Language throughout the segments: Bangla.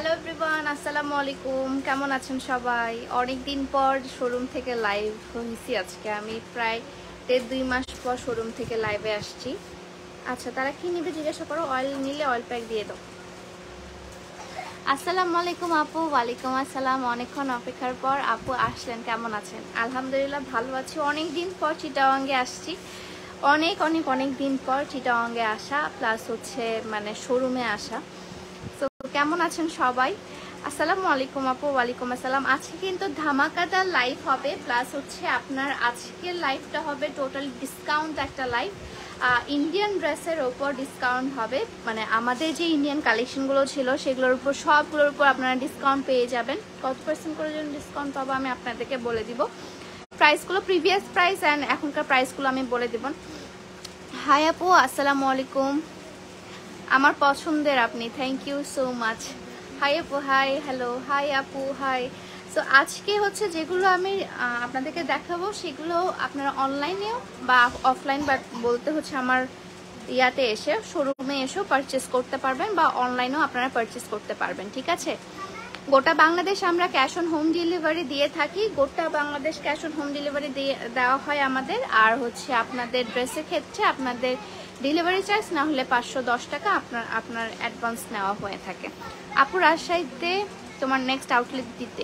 হ্যালো এভরিওয়ান, আসসালামু আলাইকুম। কেমন আছেন সবাই? অনেক দিন পর শোরুম থেকে লাইভ হয়েছি। আজকে আমি প্রায় 1.5-2 মাস পর শোরুম থেকে লাইভে আসছি। আচ্ছা, তারা কি নিবে জিজ্ঞাসা করো। অয়েল নিলে অয়েল প্যাক দিয়ে দাও। আসসালামু আলাইকুম আপু। ওয়ালাইকুম আসসালাম। অনেকক্ষণ অপেক্ষার পর আপু আসলেন, কেমন আছেন? আলহামদুলিল্লাহ ভালো আছি। অনেক দিন পর চিটাগাঙ্গে আসছি। অনেক অনেক অনেক দিন পর চিটাগাঙ্গে আসা, প্লাস হচ্ছে মানে শোরুমে আসা। তো কেমন আছেন সবাই? আসসালামু আলাইকুম আপু। ওয়ালাইকুম আসসালাম। আজকে কিন্তু ধামাকাদার লাইভ হবে, প্লাস হচ্ছে আপনার আজকের লাইভটা হবে টোটাল ডিসকাউন্ট একটা লাইভ। ইন্ডিয়ান ড্রেসের ওপর ডিসকাউন্ট হবে, মানে আমাদের যে ইন্ডিয়ান কালেকশনগুলো ছিল সেগুলোর উপর সবগুলোর উপর আপনারা ডিসকাউন্ট পেয়ে যাবেন। কত পার্সেন্ট করে জন্য ডিসকাউন্ট পাবো আমি আপনাদেরকে বলে দিব। প্রাইসগুলো প্রিভিয়াস প্রাইস অ্যান্ড এখনকার প্রাইসগুলো আমি বলে দেব। হাই আপু, আসসালামু আলাইকুম। আমার পছন্দের আপনি, thank you so much. Hi আপু, হাই, হ্যালো, হাই আপু, হাই। সো আজকে হচ্ছে যেগুলো আমি আপনাদেরকে দেখাবো সেগুলো আপনারা অনলাইনেও বা অফলাইন বা বলতে হচ্ছে আমার ইয়াতে এসে শোরুমে এসেও পারচেস করতে পারবেন, বা অনলাইনেও আপনারা পারচেস করতে পারবেন, ঠিক আছে? গোটা বাংলাদেশ আমরা ক্যাশ অন হোম ডেলিভারি দিয়ে থাকি। গোটা Bangladesh cash on home delivery দেওয়া হয় আমাদের। আর হচ্ছে আপনাদের ড্রেসের ক্ষেত্রে আপনাদের ডেলিভারি চার্জ না হলে 510 টাকা আপনার অ্যাডভান্স নেওয়া হয়ে থাকে। আপু রাজশাহীতে তোমার নেক্সট আউটলেট দিতে,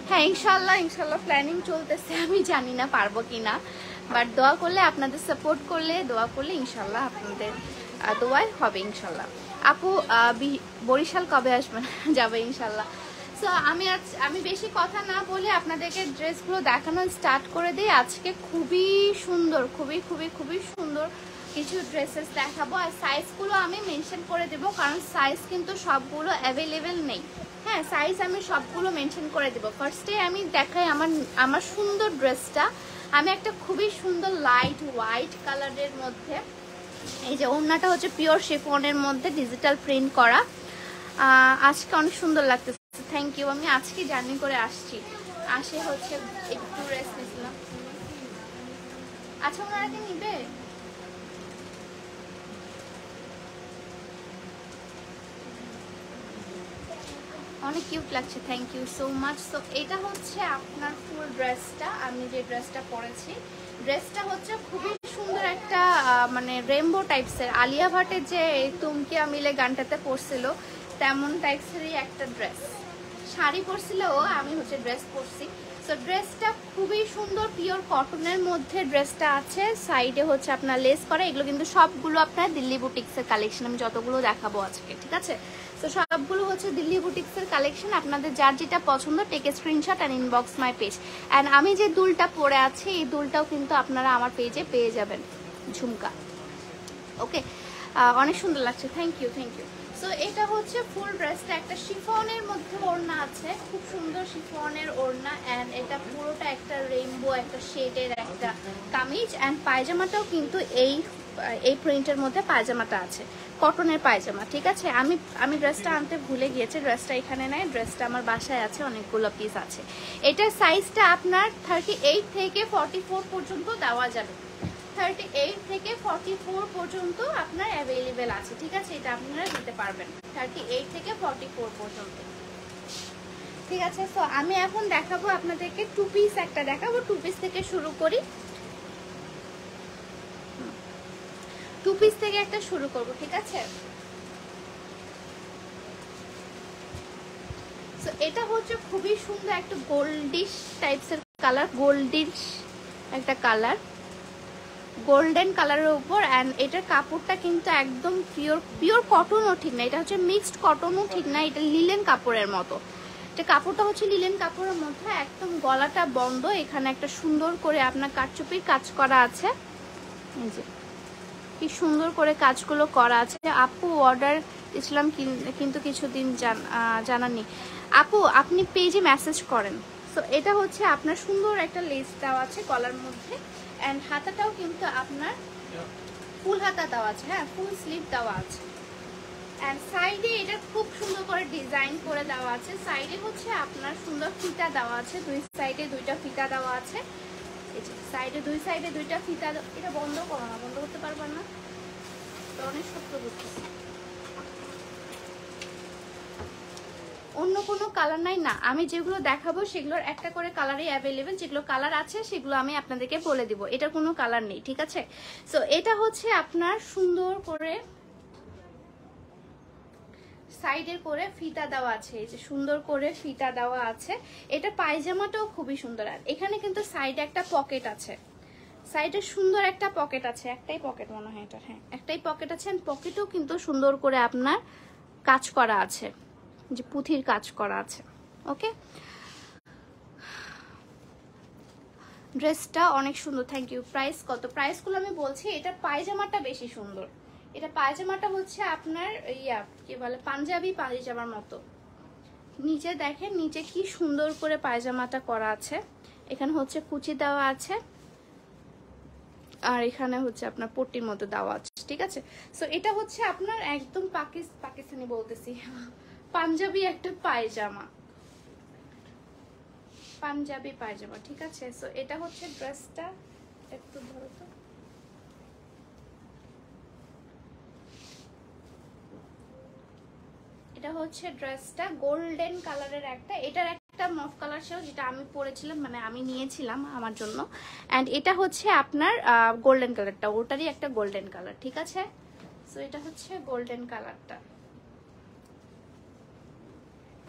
হ্যাঁ ইনশাল্লাহ ইনশাল্লাহ প্ল্যানিং চলতেছে। আমি জানি না পারবো কি না, বাট দোয়া করলে, আপনাদের সাপোর্ট করলে, দোয়া করলে ইনশাল্লাহ আপনাদের দোয়ায় হবে ইনশাল্লাহ। আপু বরিশাল কবে আসবেন? যাবে ইনশাল্লাহ। সো আমি বেশি কথা না বলে আপনাদেরকে ড্রেসগুলো দেখানো স্টার্ট করে দিই। আজকে খুবই সুন্দর, খুবই খুবই খুবই সুন্দর কিছু ড্রেসেস দেখাবো। আর সাইজগুলো আমি মেনশন করে দেবো, কারণ সাইজ কিন্তু সবগুলো অ্যাভেলেবেল নেই। হ্যাঁ, সাইজ আমি সবগুলো মেনশন করে দেবো। ফার্স্টে আমি দেখাই আমার সুন্দর ড্রেসটা। আমি একটা খুবই সুন্দর লাইট হোয়াইট কালারের মধ্যে, এই যে ওড়নাটা হচ্ছে পিওর শিফনের মধ্যে ডিজিটাল প্রিন্ট করা। আজকে অনেক সুন্দর লাগতেছে, থ্যাংক ইউ। আমি আজকে জার্নি করে আসছি, আসে হচ্ছে একটু রেস্ট নিয়েছিলাম। আচ্ছা, ওনারা কি নিবে? অনেক কিউট লাগছে, thank you so much. So এটা হচ্ছে আপনার ফুল ড্রেসটা। আমি যে ড্রেসটা পরেছি, ড্রেসটা হচ্ছে খুবই সুন্দর একটা মানে রেইনবো টাইপসের, আলিয়া ভাটের যে তুমকিয়া মিলে গানটাতে পরছিল তেমন টাইপসেরই একটা ড্রেস। শাড়ি পরছিল ও, আমি হচ্ছে ড্রেস পরছি। সো ড্রেসটা খুবই সুন্দর, পিওর কটনের মধ্যে ড্রেসটা আছে। সাইডে হচ্ছে আপনার লেস করা। এগুলো কিন্তু সবগুলো আপনার দিল্লি বুটিক্সের কালেকশন, আমি যতগুলো দেখাবো আজকে, ঠিক আছে? তো সবগুলো হচ্ছে দিল্লি বুটিক্সের কালেকশন। আপনাদের যার যেটা পছন্দ take a screenshot and inbox my page. And আমি যে দুলটা পরে আছি এই দুলটাও কিন্তু আপনারা আমার পেজে পেয়ে যাবেন, ঝুমকা। ওকে, অনেক সুন্দর লাগছে, thank you thank you. So এটা হচ্ছে ফুল ড্রেসটা, একটা শিফনের মধ্যে ওড়না আছে, খুব সুন্দর শিফনের ওড়না। অ্যান্ড এটা পুরোটা একটা রেইনবো একটা শেডের একটা কামিজ। অ্যান্ড পায়জামাটাও কিন্তু এই প্রিন্টের মধ্যে পায়জামাটা আছে, কটনের পায়জামা, ঠিক আছে? আমি ড্রেসটা আনতে ভুলে গিয়েছি, ড্রেসটা এখানে নেই, ড্রেসটা আমার বাসায় আছে, অনেকগুলো পিস আছে। এটার সাইজটা আপনার 38 থেকে 44 পর্যন্ত দেওয়া যাবে। 38 থেকে 44 পর্যন্ত আপনার অ্যাভেলেবেল আছে, ঠিক আছে? এটা আপনারা দিতে পারবেন 38 থেকে 44 পর্যন্ত, ঠিক আছে? তো আমি এখন দেখাবো আপনাদেরকে টু পিস একটা দেখাবো। টু পিস থেকে শুরু করি, টু পিস থেকে একটা শুরু করব, ঠিক আছে? তো এটা হচ্ছে খুবই সুন্দর একটা গোল্ডিশ টাইপসের কালার, গোল্ডিশ একটা কালার, গোল্ডেন কালারের উপর। অ্যান্ড এটার কাপড়টা কিন্তু একদম পিওর কটনও ঠিক না, এটা হচ্ছে মিক্সড কটনও ঠিক না, এটা লিলেন কাপড়ের মতো। এটা কাপড়টা হচ্ছে লিলেন কাপড়ের মধ্যে, একদম গলাটা বন্ধ। এখানে একটা সুন্দর করে আপনার কারচুপির কাজ করা আছে, এই যে কি সুন্দর করে কাজগুলো করা আছে। আপু অর্ডার দিয়েছিলাম কিন্তু কিছুদিন জানাননি। আপু আপনি পেজে মেসেজ করেন। সো এটা হচ্ছে আপনার সুন্দর একটা লেস দেওয়া আছে গলার মধ্যে। অ্যান্ড হাতাটাও কিন্তু আপনার ফুল হাতা দেওয়া আছে, হ্যাঁ ফুল স্লিভ দেওয়া আছে। অ্যান্ড সাইডে এটা খুব সুন্দর করে ডিজাইন করে দেওয়া আছে। সাইডে হচ্ছে আপনার সুন্দর ফিতা দেওয়া আছে, দুই সাইডে দুইটা ফিতা দেওয়া আছে। সাইডে দুই সাইডে দুইটা ফিতা। এটা বন্ধ করো না, বন্ধ করতে পারবেন না, অনেক শক্ত করতেছে। অন্য কোনো কালার নাই না, আমি যেগুলো দেখাবো সেগুলোর একটা করে কালারই অ্যাভেলেবেল, যেগুলো কালার আছে সেগুলো আমি আপনাদেরকে বলে দিব, এটা কোনো কালার নেই, ঠিক আছে। সো এটা হচ্ছে আপনার সুন্দর করে সাইডের করে ফিতা দেওয়া আছে, এই যে সুন্দর করে ফিতা দেওয়া আছে। এটা পায়জামাটাও খুবই সুন্দর। আর এখানে কিন্তু সাইডে একটা পকেট আছে, সাইডে সুন্দর একটা পকেট আছে, একটাই পকেট মনে হয় এটা, হ্যাঁ একটাই পকেট আছে। পকেটেও কিন্তু সুন্দর করে আপনার কাজ করা আছে, যে পুঁথির কাজ করা আছে। ওকে, ড্রেসটা অনেক সুন্দর, থ্যাংক ইউ। প্রাইস কত? প্রাইসগুলো আমি বলছি। এটা পায়জামাটা বেশি সুন্দর, এটা পায়জামাটা হচ্ছে আপনার ইয়া কি বলে পাঞ্জাবি পায়জামার মতো। নিচে দেখেন, নিচে কি সুন্দর করে পায়জামাটা করা আছে। এখানে হচ্ছে কুচি দেওয়া আছে, আর এখানে হচ্ছে আপনার পট্টির মতো দেওয়া আছে, ঠিক আছে। সো এটা হচ্ছে আপনার একদম পাকিস্তানি বলতেছি, পাঞ্জাবি একটা পায়জামা, পাঞ্জাবি পায়জামা, ঠিক আছে। সো এটা হচ্ছে ড্রেসটা, একটু ধরো তো, এটা হচ্ছে ড্রেসটা গোল্ডেন কালারের একটা, এটার একটা মফ কালার ছিল যেটা আমি পরেছিলাম, মানে আমি নিয়েছিলাম আমার জন্য। অ্যান্ড এটা হচ্ছে আপনার গোল্ডেন কালারটা, ওটারই একটা গোল্ডেন কালার, ঠিক আছে। সো এটা হচ্ছে গোল্ডেন কালারটা।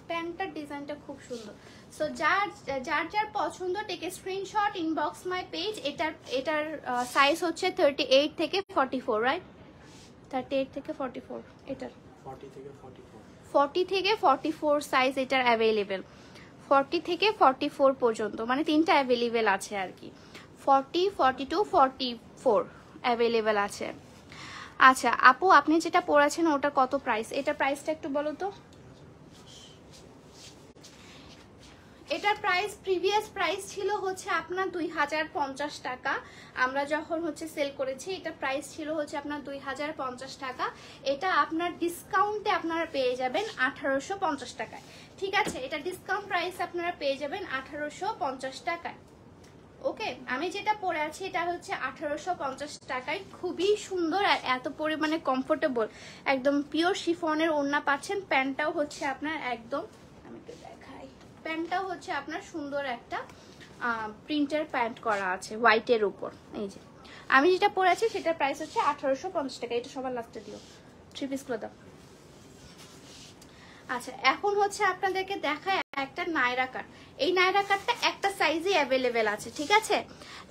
প্যান্টটার ডিজাইনটা খুব সুন্দর। সো যার যার পছন্দ টেকে স্ক্রিনশট, ইনবক্স মাই পেজ। এটার সাইজ হচ্ছে 38 থেকে 44, রাইট? 38 থেকে 44, এটার 40 থেকে 44 সাইজ এটার অ্যাভেলেবেল, 40 থেকে 44 পর্যন্ত, মানে তিনটা অ্যাভেলেবেল আছে আর কি, 40, 42, 44 অ্যাভেলেবেল আছে। আচ্ছা আপু, আপনি যেটা পরেছেন ওটা কত প্রাইস? এটা প্রাইসটা একটু বলো তো। এটার প্রাইস, প্রিভিয়াস প্রাইস ছিল হচ্ছে আপনার 2050 টাকা। আমরা যখন হচ্ছে সেল করেছি, এটা প্রাইস ছিল হচ্ছে আপনার 2050 টাকা। এটা আপনার ডিসকাউন্টে আপনারা পেয়ে যাবেন 1850 টাকায়, ঠিক আছে। এটা ডিসকাউন্ট প্রাইস আপনারা পেয়ে যাবেন 1850 টাকায়। ওকে, আমি যেটা পরে আছি এটা হচ্ছে 1850 টাকায়, খুবই সুন্দর আর এত পরিমাণে কমফোর্টেবল, একদম পিওর শিফনের ওড়না পাচ্ছেন। প্যান্টটাও হচ্ছে আপনার একদম, আমি একটু দেখাই, প্যান্টটাও হচ্ছে আপনার সুন্দর একটা প্রিন্টের প্যান্ট করা আছে হোয়াইটের উপর। এই যে আমি যেটা পরে আছি সেটার প্রাইস হচ্ছে 1850 টাকা। এটা সবার লাস্টে দিও, 3 পিসগুলো দাও। আচ্ছা এখন হচ্ছে আপনাদেরকে দেখায় একটা নায়রা কাট। এই নায়রা কাটটা একটা সাইজে অ্যাভেলেবেল আছে, ঠিক আছে।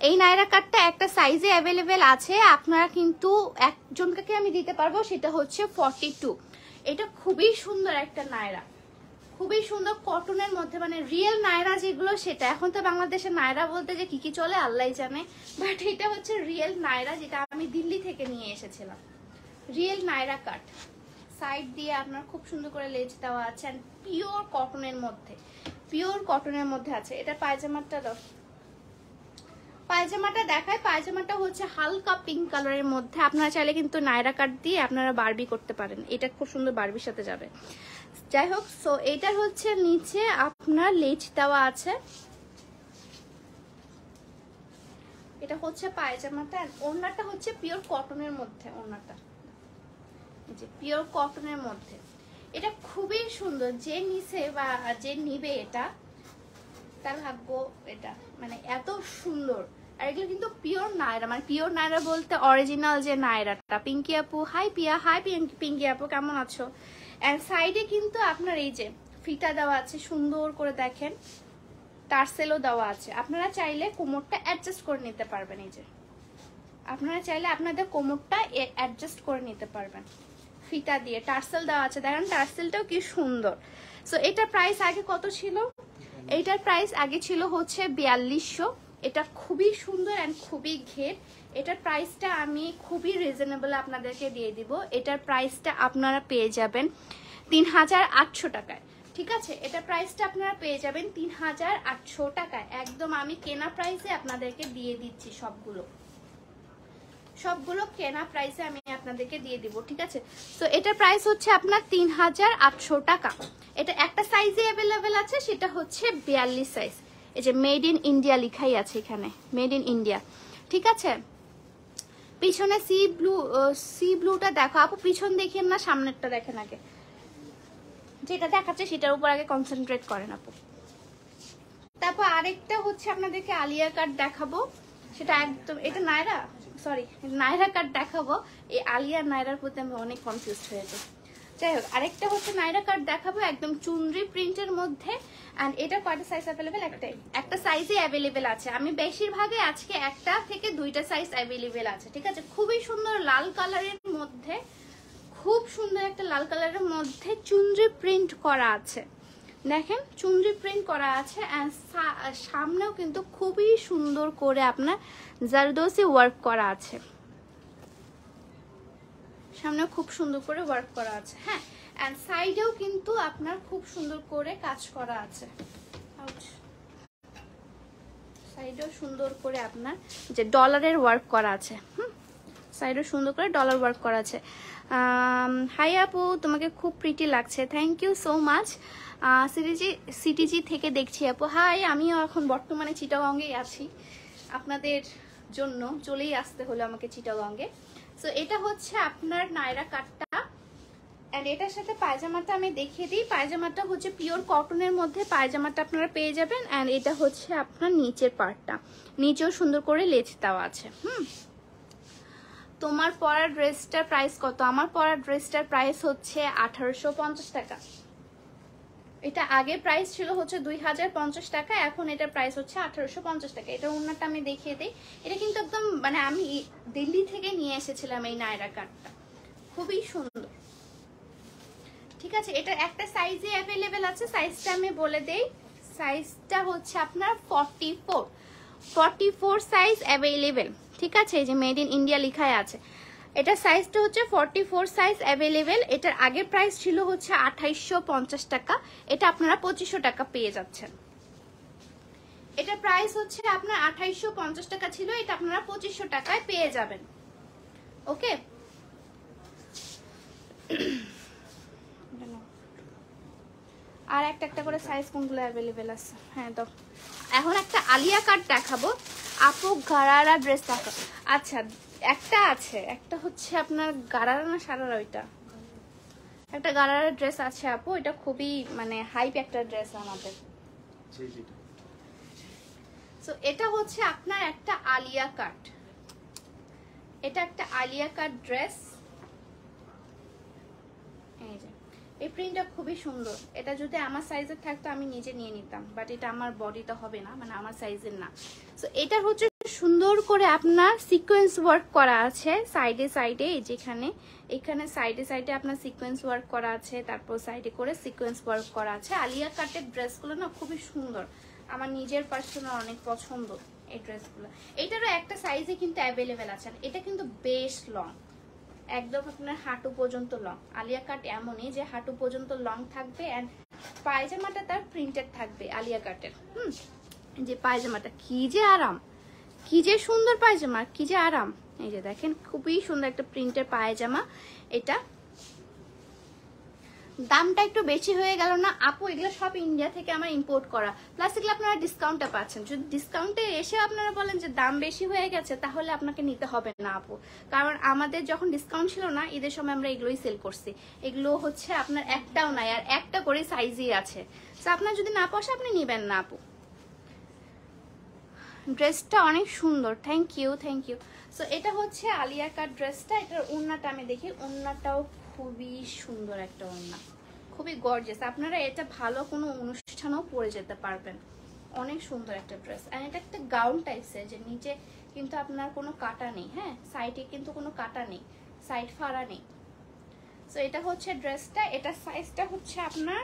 এই নায়রা কাটটা একটা সাইজে অ্যাভেলেবেল আছে, আপনারা কিন্তু একজনকে আমি দিতে পারবো, সেটা হচ্ছে 42। এটা খুবই সুন্দর একটা নায়রা, খুবই সুন্দর কটনের মধ্যে, মানে রিয়েল নায়রা যেগুলো সেটা। এখন তো বাংলাদেশে নায়রা বলতে যে কি চলে আল্লাহ জানে, বাট এটা হচ্ছে রিয়েল নায়রা, যেটা আমি দিল্লি থেকে নিয়ে এসেছিলাম। রিয়েল নায়রা কাট, সাইড দিয়ে আপনার খুব সুন্দর করে লেজ দেওয়া আছে, আর পিওর কটনের মধ্যে, পিওর কটনের মধ্যে আছে। এটা পায়জামাটা দাও, পায়জামাটা দেখায়। পায়জামাটা হচ্ছে হালকা পিঙ্ক কালারের মধ্যে। আপনারা চাইলে কিন্তু নায়রা কাট দিয়ে আপনারা বারবি করতে পারেন, এটা খুব সুন্দর বারবির সাথে যাবে। যাই হোক, সো এটার হচ্ছে নিচে আপনার লেজ দেওয়া আছে। এটা হচ্ছে পায়জামাটা, ওড়নাটা হচ্ছে পিওর কটনের মধ্যে, ওড়নাটা যে পিওর কটনের মধ্যে। এটা খুবই সুন্দর, যে নিছে বা যে নিবে এটা তার ভাগ্য, এটা মানে এত সুন্দর। আর এগুলো কিন্তু পিওর নায়রা, মানে পিওর নায়রা বলতে অরিজিনাল যে নায়রাটা। পিঙ্কি আপু হাই, পিয়া হাই, পিঙ্কি আপু কেমন আছো? এন্ড সাইডে কিন্তু আপনার এই যে ফিতা দেওয়া আছে, সুন্দর করে দেখেন, টার্সেলও দেওয়া আছে। আপনারা চাইলে কোমরটা অ্যাডজাস্ট করে নিতে পারবেন, এই যে আপনারা চাইলে আপনাদের কোমরটা অ্যাডজাস্ট করে নিতে পারবেন ফিতা দিয়ে। টার্সেল দেওয়া আছে, দেখেন টার্সেলটাও কি সুন্দর। সো এটার প্রাইস আগে কত ছিল? এইটার প্রাইস আগে ছিল হচ্ছে 4200। এটা খুবই সুন্দর অ্যান্ড খুবই ঘের। এটার প্রাইসটা আমি খুবই রিজনেবল আপনাদেরকে দিয়ে দিব। এটার প্রাইসটা আপনারা পেয়ে যাবেন 3800 টাকায়, ঠিক আছে। এটার প্রাইসটা আপনারা পেয়ে যাবেন 3800 টাকায়, একদম আমি কেনা প্রাইসে আপনাদেরকে দিয়ে দিচ্ছি। সবগুলো কেনা প্রাইসে আমি আপনাদেরকে দিয়ে দিব, ঠিক আছে। সো এটার প্রাইস হচ্ছে আপনার 3800 টাকা। এটা একটা সাইজে অ্যাভেলেবেল আছে, সেটা হচ্ছে 42 সাইজ। এই যে মেড ইন ইন্ডিয়া লেখাই আছে এখানে, মেড ইন ইন্ডিয়া, ঠিক আছে। পিছনে সি ব্লুটা দেখো আপু, পিছন দেখেন না, সামনেরটা দেখেন আগে। যেটা দেখাচ্ছে সেটার উপর আগে কনসেন্ট্রেট করেন আপু। তারপর আরেকটা হচ্ছে আপনাদেরকে আলিয়া কাট দেখাবো, সেটা একদম, এটা নায়রা, সরি নায়রা কাট দেখাবো। এই আলিয়া নায়রার প্রতি আমি অনেক কনফিউজড হয়ে যাই। যাই হোক, আরেকটা হচ্ছে নায়রা কাট দেখাবো একদম চুনরি প্রিন্টের মধ্যে। অ্যান্ড এটা কয়টা সাইজ অ্যাভেলেবেল? একটাই, একটা সাইজে অ্যাভেলেবেল আছে। আমি বেশিরভাগে আজকে একটা থেকে দুইটা সাইজ অ্যাভেলেবেল আছে, ঠিক আছে। খুবই সুন্দর লাল কালারের মধ্যে, খুব সুন্দর একটা লাল কালারের মধ্যে চুনরি প্রিন্ট করা আছে। দেখেন চুনরি প্রিন্ট করা আছে, অ্যান্ড সামনেও কিন্তু খুবই সুন্দর করে আপনার জারদোসি ওয়ার্ক করা আছে, সামনেও খুব সুন্দর করে ওয়ার্ক করা আছে। হ্যাঁ, অ্যান্ড সাইডেও কিন্তু আপনার খুব সুন্দর করে কাজ করা আছে, সাইডেও সুন্দর করে আপনার যে ডলারের ওয়ার্ক করা আছে। সাইডেও সুন্দর করে ডলার ওয়ার্ক করা আছে। হাই আপু, তোমাকে খুব প্রিটি লাগছে, thank you so much. CTG থেকে দেখছি আপু। হাই, আমিও এখন বর্তমানে চিটাগংগেই আছি, আপনাদের জন্য চলেই আসতে হলো আমাকে চিটাগংগে। সো এটা হচ্ছে আপনার নায়রা কাটটা, অ্যান্ড এটার সাথে পায়জামাটা আমি দেখিয়ে দিই। পায়জামাটা হচ্ছে পিওর কটনের মধ্যে পায়জামাটা আপনারা পেয়ে যাবেন। অ্যান্ড এটা হচ্ছে আপনার নিচের পার্টটা, নিচেও সুন্দর করে লেজ দেওয়া আছে। তোমার পরা ড্রেসটার প্রাইস কত? আমার পরা ড্রেসটার প্রাইস হচ্ছে 1850 টাকা। এটা আগে প্রাইস ছিল হচ্ছে 2050 টাকা, এখন এটার প্রাইস হচ্ছে 1850 টাকা। এটা ওড়নাটা আমি দেখিয়ে দিই। এটা কিন্তু একদম মানে আমি দিল্লি থেকে নিয়ে এসেছিলাম এই নায়রা কাটটা, খুবই সুন্দর, ঠিক আছে। এটা একটা সাইজে অ্যাভেলেবেল আছে, সাইজটা আমি বলে দেই। সাইজটা হচ্ছে আপনার 44 সাইজ অ্যাভেলেবেল, ঠিক আছে। এই যে মেড ইন ইন্ডিয়া লেখাই আছে। এটা সাইজটা হচ্ছে 44 সাইজ অ্যাভেলেবেল। এটার আগে প্রাইস ছিল হচ্ছে 2850 টাকা, এটা আপনারা 2500 টাকা পেয়ে যাচ্ছেন। এটা প্রাইস হচ্ছে আপনার 2850 টাকা ছিল, এটা আপনারা 2500 টাকায় পেয়ে যাবেন। ওকে, আর একটা করে সাইজ কোনগুলো অ্যাভেলেবেল আছে? হ্যাঁ, তো এখন একটা আলিয়া কাট দেখাবো আপু। গারারা ড্রেস দেখো। আচ্ছা, একটা আছে, একটা হচ্ছে আপনার গারারা না সারারা, ওইটা একটা গারারা ড্রেস আছে আপু। এটা খুবই মানে হাইপ একটা ড্রেস আমাদের। সো এটা হচ্ছে আপনার একটা আলিয়া কাট, এটা একটা আলিয়া কাট ড্রেস। এই যে এই প্রিন্টটা খুবই সুন্দর। এটা যদি আমার সাইজের থাকতো আমি নিজে নিয়ে নিতাম, বাট এটা আমার বডিটা হবে না, মানে আমার সাইজের না। সো এটা হচ্ছে সুন্দর করে আপনার সিকোয়েন্স ওয়ার্ক করা আছে সাইডে সাইডে, এই যেখানে এখানে সাইডে সাইডে আপনার সিকোয়েন্স ওয়ার্ক করা আছে, তারপর সাইডে করে সিকোয়েন্স ওয়ার্ক করা আছে। আলিয়া কাটের ড্রেসগুলো না খুবই সুন্দর, আমার নিজের পার্সোনাল অনেক পছন্দ এই ড্রেসগুলো। এটারও একটা সাইজে কিন্তু অ্যাভেলেবেল আছে। এটা কিন্তু বেশ লং, একদম আপনার হাঁটু পর্যন্ত লং। আলিয়া কাট এমনই যে হাঁটু পর্যন্ত লং থাকবে, এন্ড পায়জামাটা তার প্রিন্টেড থাকবে আলিয়া কাটের। যে পায়জামাটা কি যে আরাম, কি যে সুন্দর পায়জামা, কি যে আরাম। এই যে দেখেন খুবই সুন্দর একটা প্রিন্টের পায়জামা। এটা দামটা একটু বেশি হয়ে গেল না আপু? এগুলো সব ইন্ডিয়া থেকে আমার ইম্পোর্ট করা, প্লাস এগুলো আপনারা ডিসকাউন্টে পাচ্ছেন। যদি ডিসকাউন্টে এসে আপনারা বলেন যে দাম বেশি হয়ে গেছে, তাহলে আপনাকে নিতে হবে না আপু, কারণ আমাদের যখন ডিসকাউন্ট ছিল না ঈদের সময় আমরা এগুলোই সেল করছি। এগুলো হচ্ছে আপনার একটাও নাই, আর একটা করে সাইজই আছে। তো আপনার যদি না পয়সা আপনি নেবেন না আপু। ড্রেসটা অনেক সুন্দর, thank you thank you. So এটা হচ্ছে আলিয়া কাট ড্রেসটা। এটার ওড়নাটা আমি দেখি, ওড়নাটাও খুবই সুন্দর একটা ওড়না, খুবই গর্জিয়াস। আপনারা এটা ভালো কোনো অনুষ্ঠানেও পরে যেতে পারবেন, অনেক সুন্দর একটা ড্রেস। আর এটা একটা গাউন টাইপসের, যে নিচে কিন্তু আপনার কোনো কাটা নেই, হ্যাঁ সাইডে কিন্তু কোনো কাটা নেই, সাইড ফাড়া নেই। সো এটা হচ্ছে ড্রেসটা। এটা সাইজটা হচ্ছে আপনার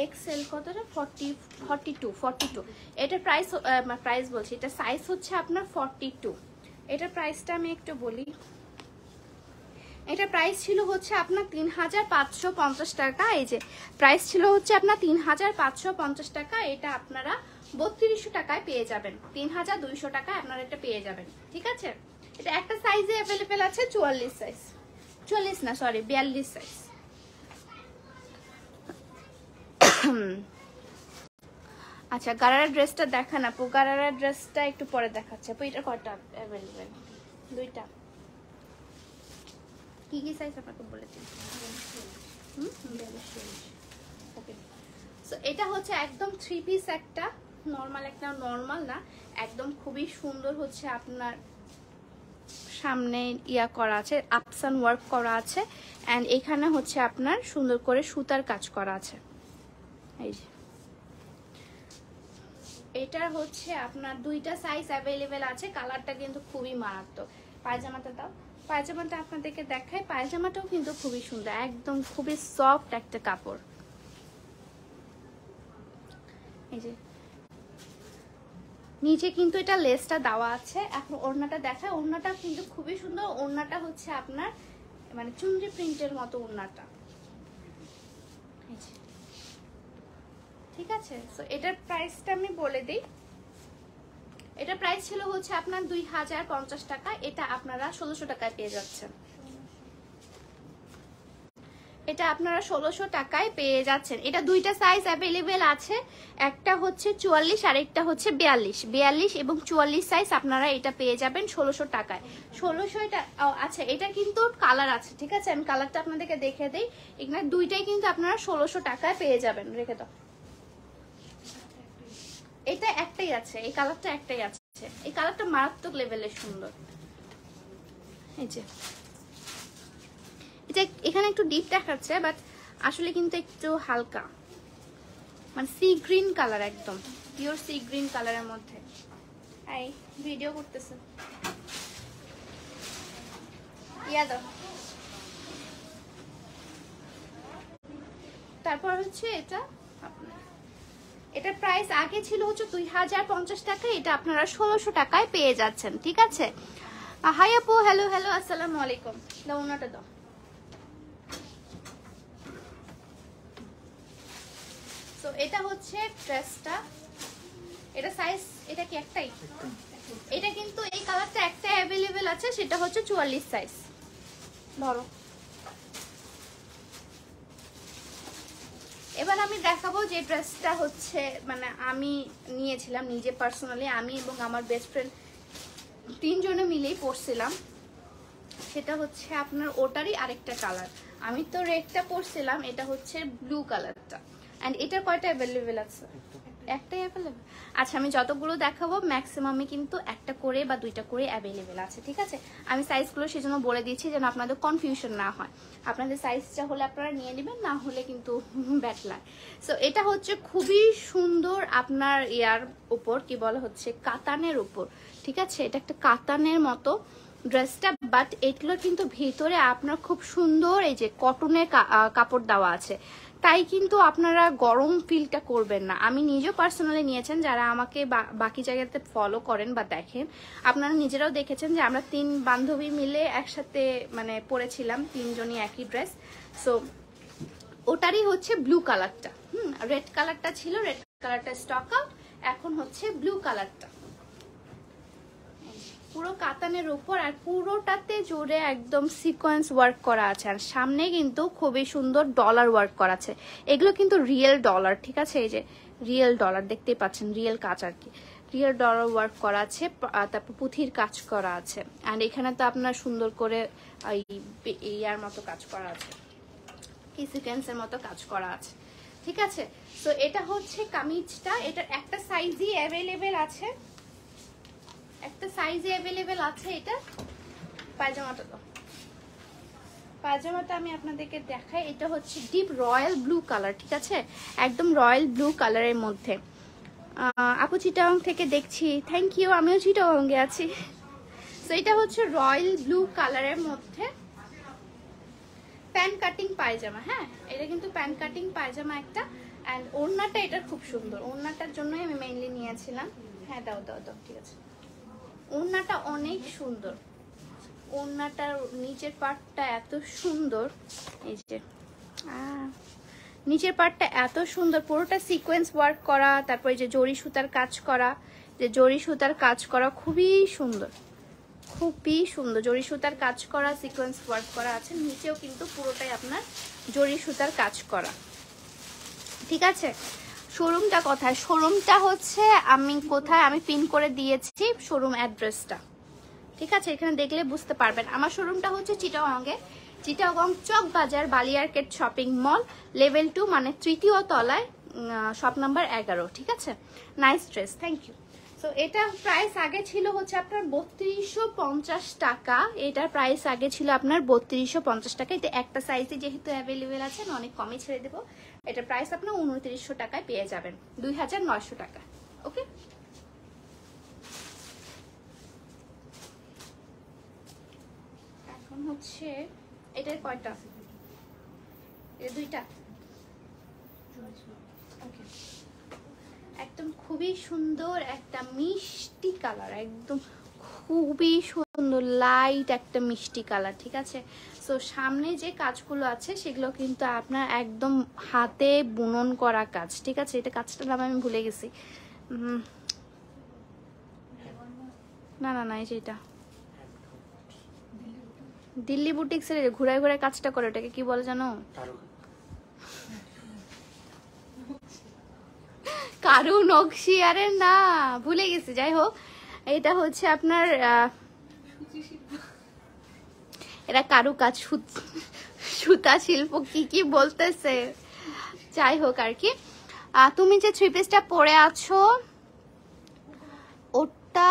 এক্সেল, কতটা 42। এটার প্রাইস বলছি, এটা সাইজ হচ্ছে আপনার 42। এটার প্রাইসটা আমি একটু বলি। এটা প্রাইস ছিল হচ্ছে আপনার 3550 টাকা। এই যে প্রাইস ছিল হচ্ছে আপনার 3550 টাকা। এটা আপনারা 3200 টাকায় পেয়ে যাবেন, 3200 টাকায় আপনারা এটা পেয়ে যাবেন, ঠিক আছে। এটা একটা সাইজে অ্যাভেলেবেল আছে, 44 সাইজ, 44 না সরি 42 সাইজ। আচ্ছা, গারারা ড্রেসটা দেখান আপু। গারারা ড্রেসটা একটু পরে দেখাচ্ছে আপু। এটা কয়টা অ্যাভেলেবেল? দুইটা। কি কি সাইজ আপনাকে বলেছি? ওকে, সো এটা হচ্ছে একদম 3 পিস একটা, নর্মাল একটা, নর্মাল না একদম, খুবই সুন্দর হচ্ছে আপনার সামনে ইয়া করা আছে, আপসান ওয়ার্ক করা আছে, অ্যান্ড এখানে হচ্ছে আপনার সুন্দর করে সুতার কাজ করা আছে। এই যে এটার হচ্ছে আপনার 2টা সাইজ অ্যাভেলেবেল আছে, কালারটা কিন্তু খুবই মারাত্মক। পায়জামাটা দাও, পায়জামাটা আপনাদেরকে দেখাই, পায়জামাটাও কিন্তু খুবই সুন্দর, একদম খুবই সফট একটা কাপড়। এই যে নিচে কিন্তু এটা লেসটা দেওয়া আছে। এখন ওড়নাটা দেখায়, ওড়নাটা কিন্তু খুবই সুন্দর, ওড়নাটা হচ্ছে আপনার মানে চুনরি প্রিন্টের মতো ওড়নাটা, ঠিক আছে। সো এটার প্রাইসটা আমি বলে দিই, এটার প্রাইস ছিল হচ্ছে আপনার 2050 টাকা, এটা আপনারা 1600 টাকায় পেয়ে যাচ্ছেন। এটা আপনারা 1600 টাকায় পেয়ে যাচ্ছেন। এটা 2টা সাইজ অ্যাভেলেবেল আছে, একটা হচ্ছে 44 আর একটা হচ্ছে 42 এবং 44 সাইজ আপনারা এটা পেয়ে যাবেন 1600 টাকায়। 1600 এটা আচ্ছা, এটা কিন্তু কালার আছে, ঠিক আছে, আমি কালারটা আপনাদেরকে দেখে দেই। এখানে 2টাই কিন্তু আপনারা 1600 টাকায় পেয়ে যাবেন। রেখে দাও, এটা একটাই আছে, এই কালারটা একটাই আছে, এই কালারটা মারাত্মক লেভেলের সুন্দর। এই যে এটা এখানে একটু ডিপ দেখাচ্ছে, বাট আসলে কিন্তু একটু হালকা মানে সি গ্রিন কালার, একদম পিওর সি গ্রিন কালারের মধ্যে। এই ভিডিও করতেছে, ইয়া দাও। তারপর হচ্ছে এটা আপনার, এটার প্রাইস আগে ছিল হচ্ছে 2050 টাকা, এটা আপনারা 1600 টাকায় পেয়ে যাচ্ছেন, ঠিক আছে। হাই আপু, হ্যালো হ্যালো, আসসালামু আলাইকুম। দাও ওনাটা দাও। তো এটা হচ্ছে ড্রেসটা, এটা সাইজ, এটা কি একটাই, এটা কিন্তু এই কালারটা একটা অ্যাভেলেবেল আছে, সেটা হচ্ছে 44 সাইজ। ধরো, এবার আমি দেখাবো যে ড্রেসটা হচ্ছে মানে আমি নিয়েছিলাম নিজে পার্সোনালি, আমি এবং আমার বেস্ট ফ্রেন্ড 3 জনে মিলেই পরছিলাম। সেটা হচ্ছে আপনার ওটারই আরেকটা কালার, আমি তো রেডটা পরছিলাম, এটা হচ্ছে ব্লু কালারটা। এন্ড এটার কয়টা অ্যাভেলেবেল আছে? একটাই অ্যাভেলেবেল। আচ্ছা, আমি যতগুলো দেখাবো ম্যাক্সিমামই কিন্তু একটা করে বা 2টা করে অ্যাভেলেবেল আছে, ঠিক আছে। আমি সাইজগুলো সেজন্য বলে দিচ্ছি যেন আপনাদের কনফিউশন না হয়। আপনাদের সাইজটা হলে আপনারা নিয়ে নেবেন, না হলে কিন্তু ব্যাড লাগে। সো এটা হচ্ছে খুবই সুন্দর আপনার ইয়ার উপর, কি বলা হচ্ছে, কাতানের উপর, ঠিক আছে। এটা একটা কাতানের মতো ড্রেসটা, বাট এগুলোর কিন্তু ভিতরে আপনার খুব সুন্দর এই যে কটনের কাপড় দেওয়া আছে, তাই কিন্তু আপনারা গরম ফিলটা করবেন না। আমি নিজেও পার্সোনালি নিয়েছেন, যারা আমাকে বাকি জায়গাতে ফলো করেন বা দেখেন, আপনারা নিজেরাও দেখেছেন যে আমরা 3 বান্ধবী মিলে একসাথে মানে পরেছিলাম, 3 জনই একই ড্রেস। সো ওটারই হচ্ছে ব্লু কালারটা, রেড কালারটা ছিল, রেড কালারটা স্টক আউট, এখন হচ্ছে ব্লু কালারটা, পুরো কাতানের উপর, আর পুরোটাতে জুড়ে একদম সিকোয়েন্স ওয়ার্ক করা আছে, আর সামনে কিন্তু খুবই সুন্দর ডলার ওয়ার্ক করা আছে। এগুলো কিন্তু রিয়েল ডলার, ঠিক আছে, এই যে রিয়েল ডলার দেখতেই পাচ্ছেন, রিয়েল কাজ আর কি, রিয়েল ডলার ওয়ার্ক করা আছে, তারপর পুঁথির কাজ করা আছে, আর এখানে তো আপনার সুন্দর করে ইয়ার মতো কাজ করা আছে, কি সিকোয়েন্সের মতো কাজ করা আছে, ঠিক আছে। তো এটা হচ্ছে কামিজটা, এটার একটা সাইজই অ্যাভেলেবেল আছে, একটা সাইজে অ্যাভেলেবেল আছে এটা। পায়জামাটা তো, পায়জামাটা আমি আপনাদেরকে দেখাই, এটা হচ্ছে ডিপ রয়্যাল ব্লু কালার, ঠিক আছে, একদম রয়্যাল ব্লু কালারের মধ্যে। আপু চিটাগং থেকে দেখছি, থ্যাংক ইউ, আমিও চিটাগংয়ে আছি। তো এটা হচ্ছে রয়্যাল ব্লু কালারের মধ্যে প্যান কাটিং পায়জামা, হ্যাঁ এটা কিন্তু প্যান কাটিং পায়জামা একটা। অ্যান্ড ওড়নাটা এটার খুব সুন্দর, ওড়নাটার জন্যই আমি মেইনলি নিয়েছিলাম। হ্যাঁ দাও দাও দাও, ঠিক আছে। ওড়নাটা অনেক সুন্দর, ওড়নাটার নিচের পার্টটা এত সুন্দর, এই যে নিচের পার্টটা এত সুন্দর, পুরোটা সিকোয়েন্স ওয়ার্ক করা, তারপরে যে জরি সুতার কাজ করা, যে জরি সুতার কাজ করা খুবই সুন্দর, খুবই সুন্দর, জরি সুতার কাজ করা, সিকোয়েন্স ওয়ার্ক করা আছে, নিচেও কিন্তু পুরোটাই আপনার জরি সুতার কাজ করা, ঠিক আছে। শোরুমটা কোথায়? শোরুমটা হচ্ছে আমি কোথায়, আমি পিন করে দিয়েছি শোরুম অ্যাড্রেসটা, ঠিক আছে, এখানে দেখলে বুঝতে পারবেন। আমার শোরুমটা হচ্ছে চিটাগংয়ে, চিটাগং চক বাজার বালিয়ারকেট শপিং মল লেভেল 2 মানে 3য় তলায় শপ নাম্বার 11। ঠিক আছে, nice dress, thank you. So এটা প্রাইস আগে ছিল হচ্ছে আপনার 3250 টাকা। এটার প্রাইস আগে ছিল আপনার 3250 টাকা। এটা একটা সাইজে যেহেতু অ্যাভেলেবেল আছে, আমি অনেক কমে ছেড়ে দেবো। এটার প্রাইস আপনার 2900 টাকায় পেয়ে যাবেন, 2900 টাকা। ওকে, এখন হচ্ছে এটার কয়টা? এটা দুইটা। ওকে, একদম খুবই সুন্দর একটা মিষ্টি কালার, একদম খুবই সুন্দর লাইট একটা মিষ্টি কালার। ঠিক আছে, সো সামনে যে কাজগুলো আছে সেগুলো কিন্তু আপনার একদম হাতে বুনন করা কাজ। ঠিক আছে, এটা কাজটার নাম আমি ভুলে গেছি। না না না, এই যে এটা দিল্লি বুটিক্সের ঘুরায় ঘুরায় কাজটা করে, ওটাকে কি বলে জানো? কারু নকশি, আরে না ভুলে গেছি। যাই হোক, এটা হচ্ছে আপনার এটা কারু কাজ, সুতা শিল্প, কি কি বলতেছে। যাই হোক আর কি, তুমি যে থ্রি পিসটা পরে আছো ওটা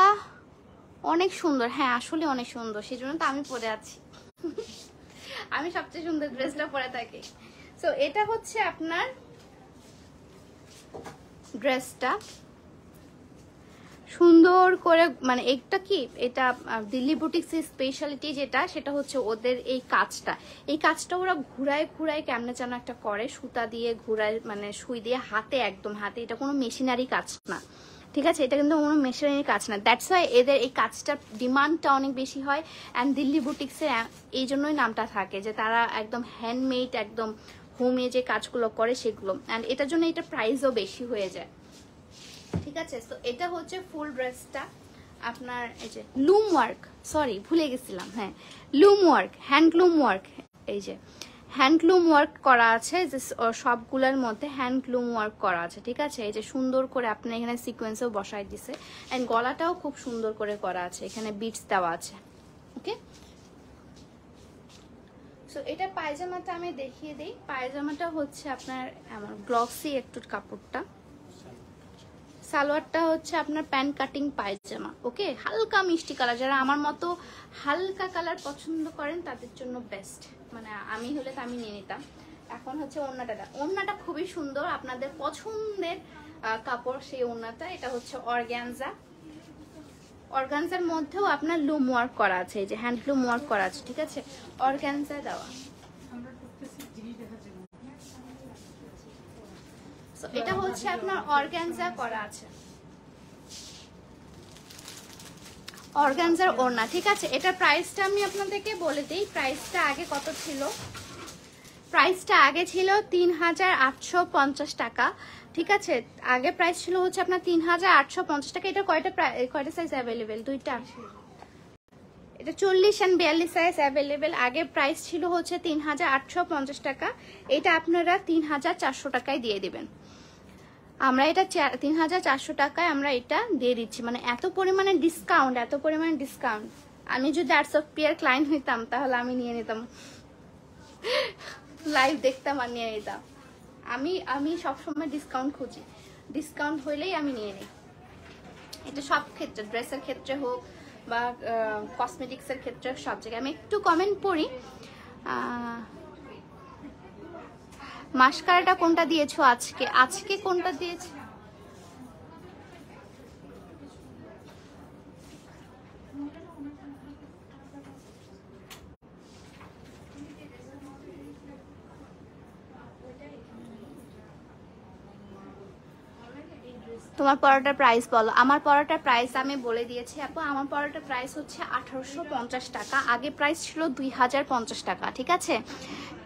অনেক সুন্দর। হ্যাঁ আসলে অনেক সুন্দর, সেই জন্য তো আমি পরে আছি। আমি সবচেয়ে সুন্দর ড্রেসটা পরে থাকি। সো এটা হচ্ছে আপনার ড্রেসটা সুন্দর করে, মানে একটা কি, এটা দিল্লি বুটিক্সের স্পেশালিটি যেটা, সেটা হচ্ছে ওদের এই কাজটা ওরা ঘুরায় ঘুরায় কেমনে যেন একটা করে, সুতা দিয়ে ঘুরায়, মানে সুই দিয়ে হাতে, একদম হাতে। এটা কোনো মেশিনারি কাজ না, ঠিক আছে, এটা কিন্তু কোনো মেশিনারি কাজ না। দ্যাটস ওয়াই এদের এই কাজটার ডিমান্ডটা অনেক বেশি হয়। অ্যান্ড দিল্লি বুটিক্সের এই জন্যই নামটা থাকে, যে তারা একদম হ্যান্ডমেড, একদম হোমে যে কাজগুলো করে সেগুলো। অ্যান্ড এটার জন্য এটা প্রাইসও বেশি হয়ে যায়। ঠিক আছে, তো এটা হচ্ছে ফুল ড্রেসটা আপনার। এই যে লুম ওয়ার্ক, সরি ভুলে গেছিলাম, হ্যাঁ লুম ওয়ার্ক, হ্যান্ডলুম ওয়ার্ক, এই যে হ্যান্ডলুম ওয়ার্ক করা আছে, যে সবগুলোর মধ্যে হ্যান্ডলুম ওয়ার্ক করা আছে। ঠিক আছে, এই যে সুন্দর করে আপনি এখানে সিকোয়েন্সও বসাই দিছে, অ্যান্ড গলাটাও খুব সুন্দর করে করা আছে, এখানে বিটস দেওয়া আছে। ওকে, সো এটা পায়জামাটা আমি দেখিয়ে দিই। পায়জামাটা হচ্ছে আপনার আমার গ্লসি একটু কাপড়টা, সালোয়ারটা হচ্ছে আপনার প্যান কাটিং পায়জামা। ওকে, হালকা মিষ্টি কালার, যারা আমার মতো হালকা কালার পছন্দ করেন তাদের জন্য বেস্ট, মানে আমি হলে তো আমি নিয়ে নিতাম। এখন হচ্ছে ওড়নাটা খুবই সুন্দর, আপনাদের পছন্দের কাপড় সেই ওড়নাটা। এটা হচ্ছে অর্গানজার মধ্যেও আপনার লুম ওয়ার্ক করা আছে, এই যে হ্যান্ডলুম ওয়ার্ক করা আছে। ঠিক আছে, অর্গানজা দেওয়া। এটা হচ্ছে আপনার অর্গানজা করা আছে, অর্গানজার ওড়না। ঠিক আছে, এটার প্রাইসটা আমি আপনাদেরকে বলে দিই। প্রাইসটা আগে কত ছিল? প্রাইসটা আগে ছিল 3850 টাকা। ঠিক আছে, আগে প্রাইস ছিল হচ্ছে আপনার 3850 টাকা। এটা কয়টা সাইজ অ্যাভেলেবেল? দুইটা, এটা 40 and 42 সাইজ অ্যাভেলেবেল। আগে প্রাইস ছিল হচ্ছে 3850 টাকা, এটা আপনারা 3400 টাকায় দিয়ে দিবেন। আমরা এটা 3400 টাকায় আমরা এটা দিয়ে দিচ্ছি, মানে এত পরিমাণে ডিসকাউন্ট। আমি যদি আর্টস অফ পিয়ার ক্লায়েন্ট হইতাম তাহলে আমি নিয়ে নিতাম, লাইভ দেখতাম আর নিয়ে নিতাম। আমি সবসময় ডিসকাউন্ট খুঁজি, ডিসকাউন্ট হইলেই আমি নিয়ে নিই। এটা সব ক্ষেত্রে, ড্রেসের ক্ষেত্রে হোক বা কসমেটিক্সের ক্ষেত্রে, সব জায়গায়। আমি একটু কমেন্ট পড়ি। মাস্কারাটা কোনটা দিয়েছো আজকে কোনটা দিয়েছো? তোমার পরোটার প্রাইস বলো। আমার পরোটার প্রাইস আমি বলে দিয়েছি আপু, আমার পরোটার প্রাইস হচ্ছে 1850 টাকা। আগে প্রাইস ছিল 2050 টাকা। ঠিক আছে,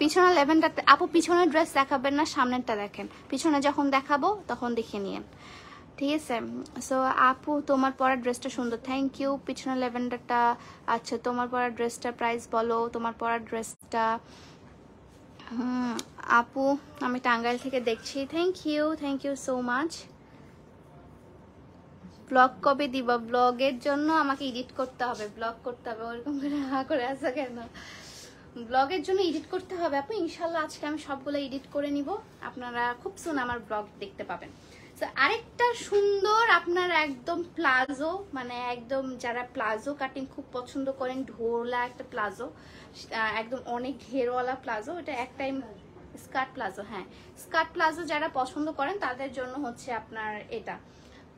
পিছনে লেভেনটাতে আপু পিছনের ড্রেস দেখাবেন না, সামনেরটা দেখেন, পিছনে যখন দেখাবো তখন দেখে নিন। ঠিক আছে, সো আপু তোমার পরার ড্রেসটা সুন্দর, থ্যাংক ইউ। পিছনে লেভেন্ডারটা, আচ্ছা তোমার পরার ড্রেসটা প্রাইস বলো, তোমার পরার ড্রেসটা। আপু আমি টাঙ্গাইল থেকে দেখছি, thank you so much. Blog কবে দিবা? ব্লগের জন্য আমাকে এডিট করতে হবে, ব্লগ করতে হবে। ওরকম করে হা করে আসা কেন? ব্লগের জন্য এডিট করতে হবে আপু, ইনশাল্লাহ আজকে আমি সবগুলো এডিট করে নিব, আপনারা খুব সুন আমার ব্লগ দেখতে পাবেন। তো আরেকটা সুন্দর আপনার একদম প্লাজো, মানে একদম যারা প্লাজো কাটিং খুব পছন্দ করেন, ঢোলা একটা প্লাজো, একদম অনেক ঘেরওয়ালা প্লাজো, এটা এক টাইম স্কার্ট প্লাজো, হ্যাঁ স্কার্ট প্লাজো যারা পছন্দ করেন তাদের জন্য হচ্ছে আপনার এটা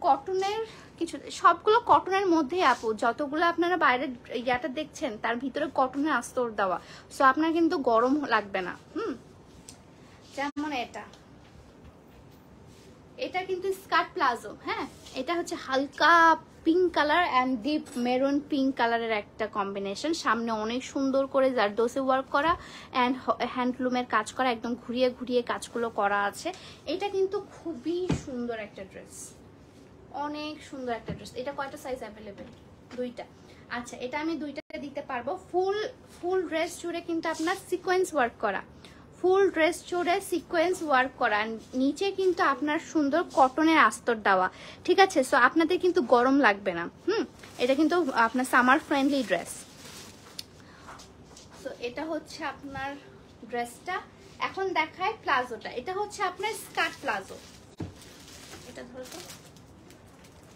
কটনের কিছু, সবগুলো কটনের মধ্যেই আপু, যতগুলো আপনারা বাইরে ইয়াটা দেখছেন তার ভিতরে কটনের আস্তর দেওয়া, সো আপনার কিন্তু গরম লাগবে না। যেমন এটা কিন্তু স্কার্ট প্লাজো, হ্যাঁ এটা হচ্ছে হালকা pink colour and deep maroon pink কালারের একটা কম্বিনেশন, সামনে অনেক সুন্দর করে জারদোসে ওয়ার্ক করা অ্যান্ড হ্যান্ডলুমের কাজ করা, একদম ঘুরিয়ে ঘুরিয়ে কাজগুলো করা আছে। এটা কিন্তু খুবই সুন্দর একটা ড্রেস, অনেক সুন্দর একটা ড্রেস। এটা কয়টা সাইজ অ্যাভেলেবেল? দুইটা। আচ্ছা এটা আমি দুইটা দিতে পারবো। ফুল ড্রেস জুড়ে কিন্তু আপনার সিকোয়েন্স ওয়ার্ক করা, ফুল ড্রেস জুড়ে সিকোয়েন্স ওয়ার্ক করা, নিচে কিন্তু আপনার সুন্দর কটনের আস্তর দেওয়া, ঠিক আছে? সো আপনাদের কিন্তু গরম লাগবে না। এটা কিন্তু আপনার সামার ফ্রেন্ডলি ড্রেস। সো এটা হচ্ছে আপনার ড্রেসটা। এখন দেখায় প্লাজোটা, এটা হচ্ছে আপনার স্কার্ট প্লাজো। এটা ধরো তো,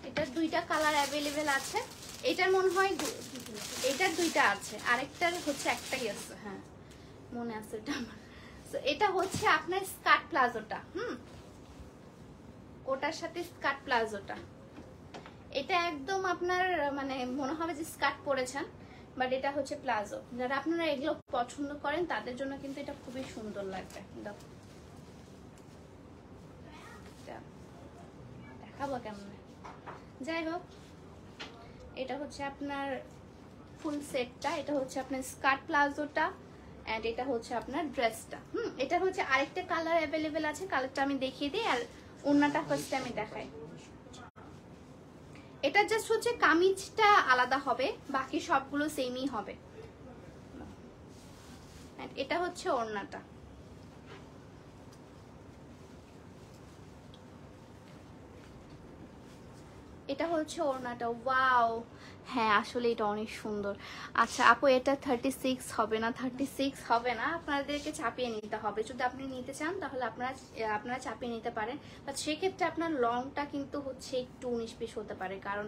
এটার দুইটা কালার অ্যাভেলেবেল আছে, এটার মনে হয় এটার দুইটা আছে, আরেকটার হচ্ছে একটাই আছে, হ্যাঁ মনে আছে এটা আমার। তো এটা হচ্ছে আপনার স্কার্ট প্লাজোটা, ওটার সাথে স্কার্ট প্লাজোটা, এটা একদম আপনার মানে মনে হবে যে স্কার্ট পরেছেন, বাট এটা হচ্ছে প্লাজো। যারা আপনারা এগুলো পছন্দ করেন তাদের জন্য কিন্তু এটা খুবই সুন্দর লাগবে। দেখাবো কেমন, যাই হোক এটা হচ্ছে আপনার ফুল সেটটা, এটা হচ্ছে আপনার স্কার্ট প্লাজোটা এন্ড এটা হচ্ছে আপনার ড্রেসটা। এটা হচ্ছে আরেকটা কালার অ্যাভেলেবেল আছে, কালারটা আমি দেখিয়ে দিই আর ওড়নাটা ফার্স্টে আমি দেখাই। এটা জাস্ট হচ্ছে কামিজটা আলাদা হবে, বাকি সবগুলো সেমই হবে। এটা হচ্ছে ওড়নাটা, এটা হচ্ছে ওড়নাটা। ওয়াও, হ্যাঁ আসলে এটা অনেক সুন্দর। আচ্ছা আপু এটা 36 হবে না? 36 হবে না, আপনাদেরকে চাপিয়ে নিতে হবে। যদি আপনি নিতে চান তাহলে আপনারা চাপিয়ে নিতে পারেন, বাট সেক্ষেত্রে আপনার লংটা কিন্তু হচ্ছে একটু 19-20 হতে পারে, কারণ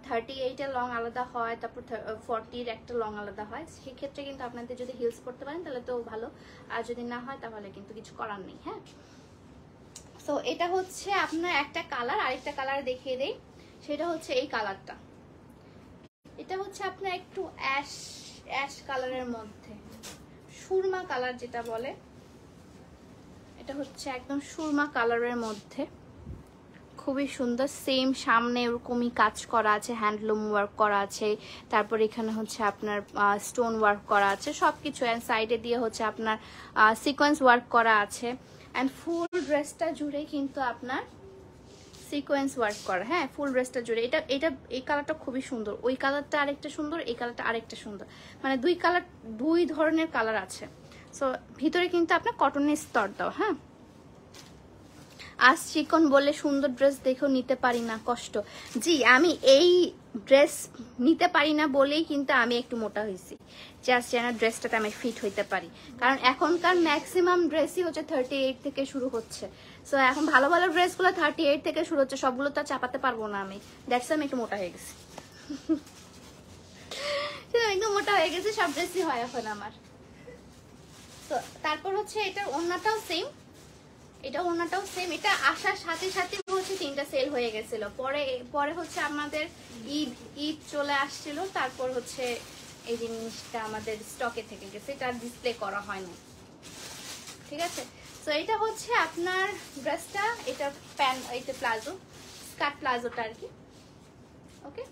38 এর লং আলাদা হয়, তারপর 40 এর একটা লং আলাদা হয়। সেক্ষেত্রে কিন্তু আপনাদের যদি হিলস পড়তে পারেন তাহলে তো ভালো, আর যদি না হয় তাহলে কিন্তু কিছু করার নেই। হ্যাঁ, সো এটা হচ্ছে আপনার একটা কালার। আরেকটা কালার দেখিয়ে দেই, সেটা হচ্ছে এই কালারটা। এটা হচ্ছে আপনার একটু অ্যাশ কালারের মধ্যে, সুরমা কালার যেটা বলে, এটা হচ্ছে একদম সুরমা কালারের মধ্যে, খুবই সুন্দর। সেম সামনে এরকমই কাজ করা আছে, হ্যান্ডলুম ওয়ার্ক করা আছে, তারপর এখানে হচ্ছে আপনার স্টোন ওয়ার্ক করা আছে সবকিছু, অ্যান্ড সাইডে দিয়ে হচ্ছে আপনার সিকোয়েন্স ওয়ার্ক করা আছে, অ্যান্ড ফুল ড্রেসটা জুড়ে কিন্তু আপনার সিকোয়েন্স ওয়ার্ক করা। হ্যাঁ, ফুল ড্রেসটা জুড়ে। এই কালারটা খুবই সুন্দর, ওই কালারটা আরেকটা সুন্দর, এই কালারটা আরেকটা সুন্দর, মানে দুই ধরনের কালার আছে। সো ভিতরে কিন্তু আপনার কটনের স্তর দাও। হ্যাঁ, আজ চিকন বলে সুন্দর ড্রেস দেখেও নিতে পারি না, কষ্ট। জি, আমি এই ড্রেস নিতে পারি না বলেই কিন্তু আমি একটু মোটা হয়েছি, জাস্ট যেন ড্রেসটাতে আমি ফিট হইতে পারি, কারণ এখনকার ম্যাক্সিমাম ড্রেসই হচ্ছে 38 থেকে শুরু হচ্ছে। সো এখন ভালো ভালো ড্রেসগুলো 38 থেকে শুরু হচ্ছে, সবগুলো তো চাপাতে পারবো না আমি, দ্যাটস আমি একটু মোটা হয়ে গেছি। একদম মোটা হয়ে গেছে, সব ড্রেসই হয় এখন আমার। তো তারপর হচ্ছে এটার ওড়নাটাও সেম, এটা ওড়নাটাও সেম। এটা আসার সাথে সাথে হচ্ছে 3টা সেল হয়ে গেছিল, পরে হচ্ছে আমাদের ঈদ চলে আসছিল, তারপর হচ্ছে এই জিনিসটা আমাদের স্টকে থেকে গেছে, এটা ডিসপ্লে করা হয় না। ঠিক আছে, সো এটা হচ্ছে আপনার ড্রেসটা, এটা এটা প্লাজো, স্কার্ট প্লাজোটা আর কি। ওকে,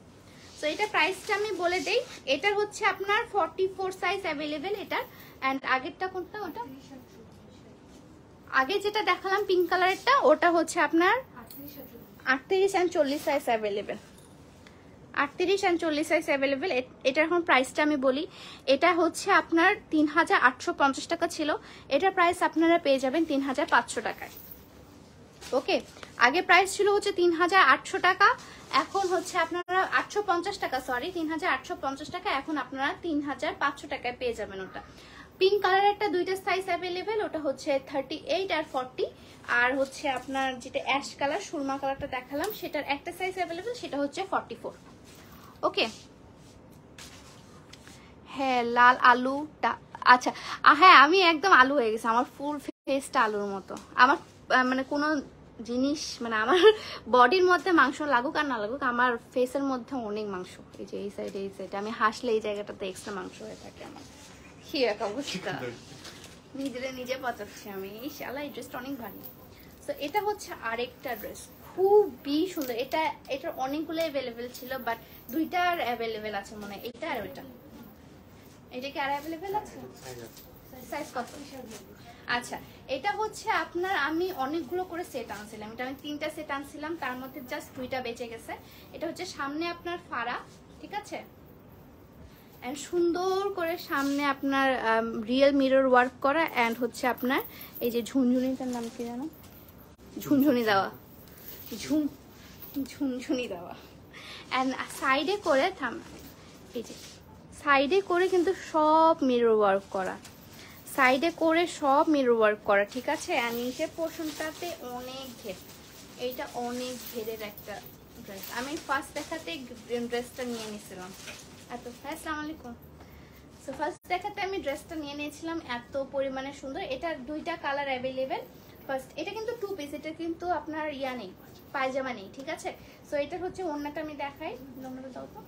সো এটা প্রাইসটা আমি বলে দেই। এটা হচ্ছে আপনার 44 সাইজ অ্যাভেলেবেল এটার, অ্যান্ড আগেরটা কোনটা? ওটা আগে যেটা দেখালাম পিঙ্ক কালারেরটা, ওটা হচ্ছে আপনার 38 and 40 size available, 38 and 40 size available. এটার এখন প্রাইসটা আমি বলি, এটা হচ্ছে আপনার 3850 টাকা ছিল, এটার প্রাইস আপনারা পেয়ে যাবেন 3500 টাকায়। ওকে, আগে প্রাইস ছিল হচ্ছে 3800 টাকা, এখন হচ্ছে আপনারা 850 টাকা, সরি 3850 টাকা, এখন আপনারা 3500 টাকায় পেয়ে যাবেন ওটা। পিঙ্ক কালার একটা দুইটা সাইজ অ্যাভেলেবেল, ওটা হচ্ছে 38 আর 40। আর হচ্ছে আপনার যেটা অ্যাশ কালার সুরমা কালারটা দেখালাম সেটার একটা সাইজ অ্যাভেলেবেল, সেটা হচ্ছে 44। ওকে, হ্যাঁ লাল আলুটা, আচ্ছা হ্যাঁ আমি একদম আলু হয়ে গেছি, আমার ফুল ফেসটা আলুর মতো। আমার মানে কোনো জিনিস মানে আমার বডির মধ্যে মাংস লাগুক আর না লাগুক, আমার ফেসের মধ্যে অনেক মাংস। এই যে এই সাইডে আমি হাসলে এই জায়গাটাতে এক্সট্রা মাংস হয়ে থাকে আমার। কি এক অবস্থা, নিজে পচাচ্ছি আমি। এই শালা এই ড্রেসটা অনেক ভারী। তো এটা হচ্ছে আরেকটা ড্রেস, খুবই সুন্দর। এটার অনেকগুলো অ্যাভেলেবেল ছিল, বাট দুইটার অ্যাভেলেবেল আছে মনে হয়, এটা আর ওইটা। এটা কি আর অ্যাভেলেবেল আছে? সাইজ কত? আচ্ছা, এটা হচ্ছে আপনার আমি অনেকগুলো করে সেট আনছিলাম, এটা আমি 3টা সেট আনছিলাম, তার মধ্যে জাস্ট 2টা বেঁচে গেছে। এটা হচ্ছে সামনে আপনার ফাড়া, ঠিক আছে, এন্ড সুন্দর করে সামনে আপনার রিয়েল মিরর ওয়ার্ক করা, এন্ড হচ্ছে আপনার এই যে ঝুনঝুনিটার নাম কি জানো, ঝুনঝুনি দেওয়া, ঝুনঝুনি দেওয়া, এন্ড সাইডে করে এই যে সাইডে করে কিন্তু সব মিরর ওয়ার্ক করা, সাইডে করে সব মিরর ওয়ার্ক করা, ঠিক আছে। আর নিচের পোর্শনটাতে অনেক ঘের, এইটা অনেক ঘেরের একটা ড্রেস। আমি ফার্স্ট দেখাতে ড্রেসটা নিয়ে নিয়েছিলাম এত। আসসালামু আলাইকুম। সো ফার্স্ট দেখাতে আমি ড্রেসটা নিয়ে নিয়েছিলাম, এত পরিমাণে সুন্দর। এটার 2টা কালার অ্যাভেলেবেল। ফার্স্ট এটা কিন্তু 2 পিস, এটা কিন্তু আপনার ইয়া নেই, পায়জামা নেই, ঠিক আছে। সো এটা হচ্ছে ওড়নাটা, আমি দেখাই, ওড়নাটা দাও তো।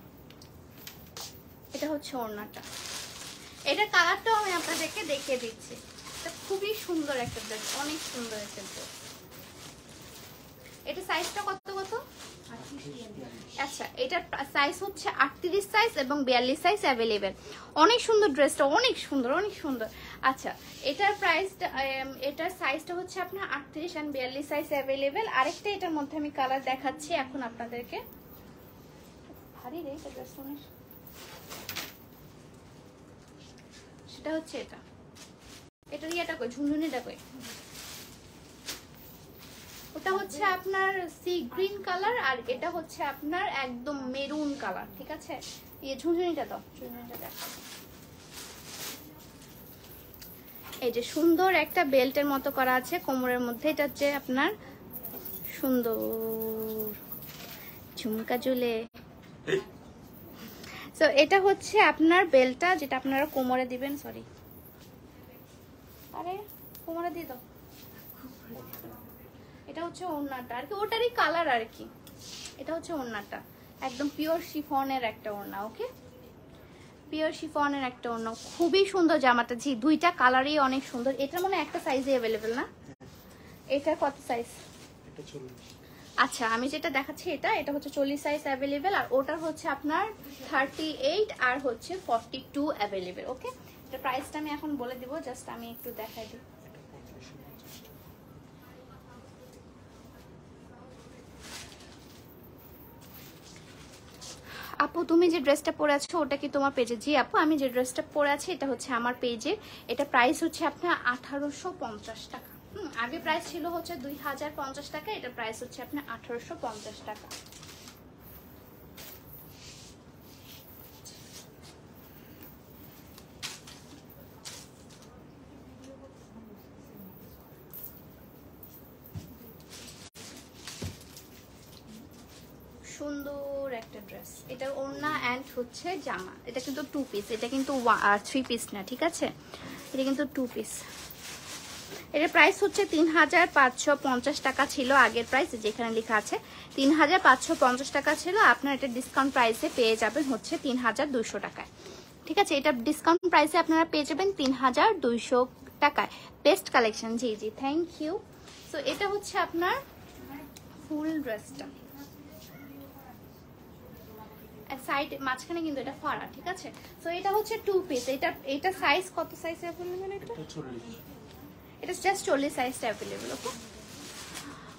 এটা হচ্ছে ওড়নাটা, এটার কালারটাও আমি আপনাদেরকে দেখিয়ে দিচ্ছি। এটা খুবই সুন্দর একটা ড্রেস, অনেক সুন্দর একটা ড্রেস। এটা সাইজটা কত? আচ্ছা, এটার সাইজ হচ্ছে 38 সাইজ এবং 42 সাইজ অ্যাভেলেবেল। অনেক সুন্দর ড্রেসটা, অনেক সুন্দর, অনেক সুন্দর। আচ্ছা, এটার প্রাইসটা, এটার সাইজটা হচ্ছে আপনার 38 আর 42 সাইজ অ্যাভেলেবেল। আরেকটা এটার মধ্যে আমি কালার দেখাচ্ছি এখন আপনাদেরকে। ভারী রে এটা ড্রেসটা অনেক। সেটা হচ্ছে এটা ইয়েটা কই, ঝুনঝুনিটা কই, ওটা হচ্ছে আপনার সি গ্রিন কালার, আর এটা হচ্ছে আপনার একদম মেরুন কালার, ঠিক আছে। এই ঝুনঝুনিটা দাও, ঝুনঝুনিটা দেখো। এই যে সুন্দর একটা বেল্টের মতো করা আছে কোমরের মধ্যে, এটা হচ্ছে আপনার সুন্দর ঝুমকা ঝুলে। তো এটা হচ্ছে আপনার বেল্টটা, যেটা আপনারা কোমরে দিবেন। সরি, আরে কোমরে দিয়ে দাও। এটা হচ্ছে ওড়নাটা আর কি, ওটারই কালার আর কি। এটা হচ্ছে ওড়নাটা, একদম পিওর শিফনের একটা ওড়না। ওকে, পিওর শিফনের একটা ওড়না, খুবই সুন্দর জামাটা। জি, 2টা কালারই অনেক সুন্দর। এটা মনে হয় একটা সাইজে অ্যাভেলেবেল না? এটা কত সাইজ? এটা 40। আচ্ছা, আমি যেটা দেখাচ্ছি এটা হচ্ছে 40 সাইজ অ্যাভেলেবেল, আর ওটার হচ্ছে আপনার 38 আর হচ্ছে 42 অ্যাভেলেবেল। ওকে, এটা প্রাইসটা আমি এখন বলে দিব, জাস্ট আমি একটু দেখাই দিই। আপু তুমি যে ড্রেসটা পরে আছো ওটা কি তোমার পেজে? জি আপু, আমি যে ড্রেসটা পরে আছি এটা হচ্ছে আমার পেজে। এটা প্রাইস হচ্ছে আপনার 1850 টাকা। আগে প্রাইস ছিল হচ্ছে 2050 টাকা, এটা প্রাইস হচ্ছে আপনার 1850 টাকা। সুন্দর একটা ড্রেস, এটা ওড়না এন্ড হচ্ছে জামা। এটা কিন্তু 2 পিস, এটা কিন্তু 3 পিস না, ঠিক আছে। এটা কিন্তু 2 পিস। এর প্রাইস হচ্ছে 3550 টাকা ছিল আগের প্রাইস, যেখানে লেখা আছে 3550 টাকা ছিল। আপনার এটা ডিসকাউন্ট প্রাইসে পেয়ে যাবেন হচ্ছে 3200 টাকায়, ঠিক আছে। এটা ডিসকাউন্ট প্রাইসে আপনারা পেয়ে যাবেন 3200 টাকায়। Best collection. জি জি, থ্যাংক ইউ। সো এটা হচ্ছে আপনার ফুল ড্রেসটা, সাইড মাঝখানে কিন্তু এটা ফাড়া, ঠিক আছে। সো এটা হচ্ছে 2 পিস। এটা সাইজ কত সাইজ अवेलेबल? এটা 40। এটা জাস্ট 40 সাইজটা available. Okay,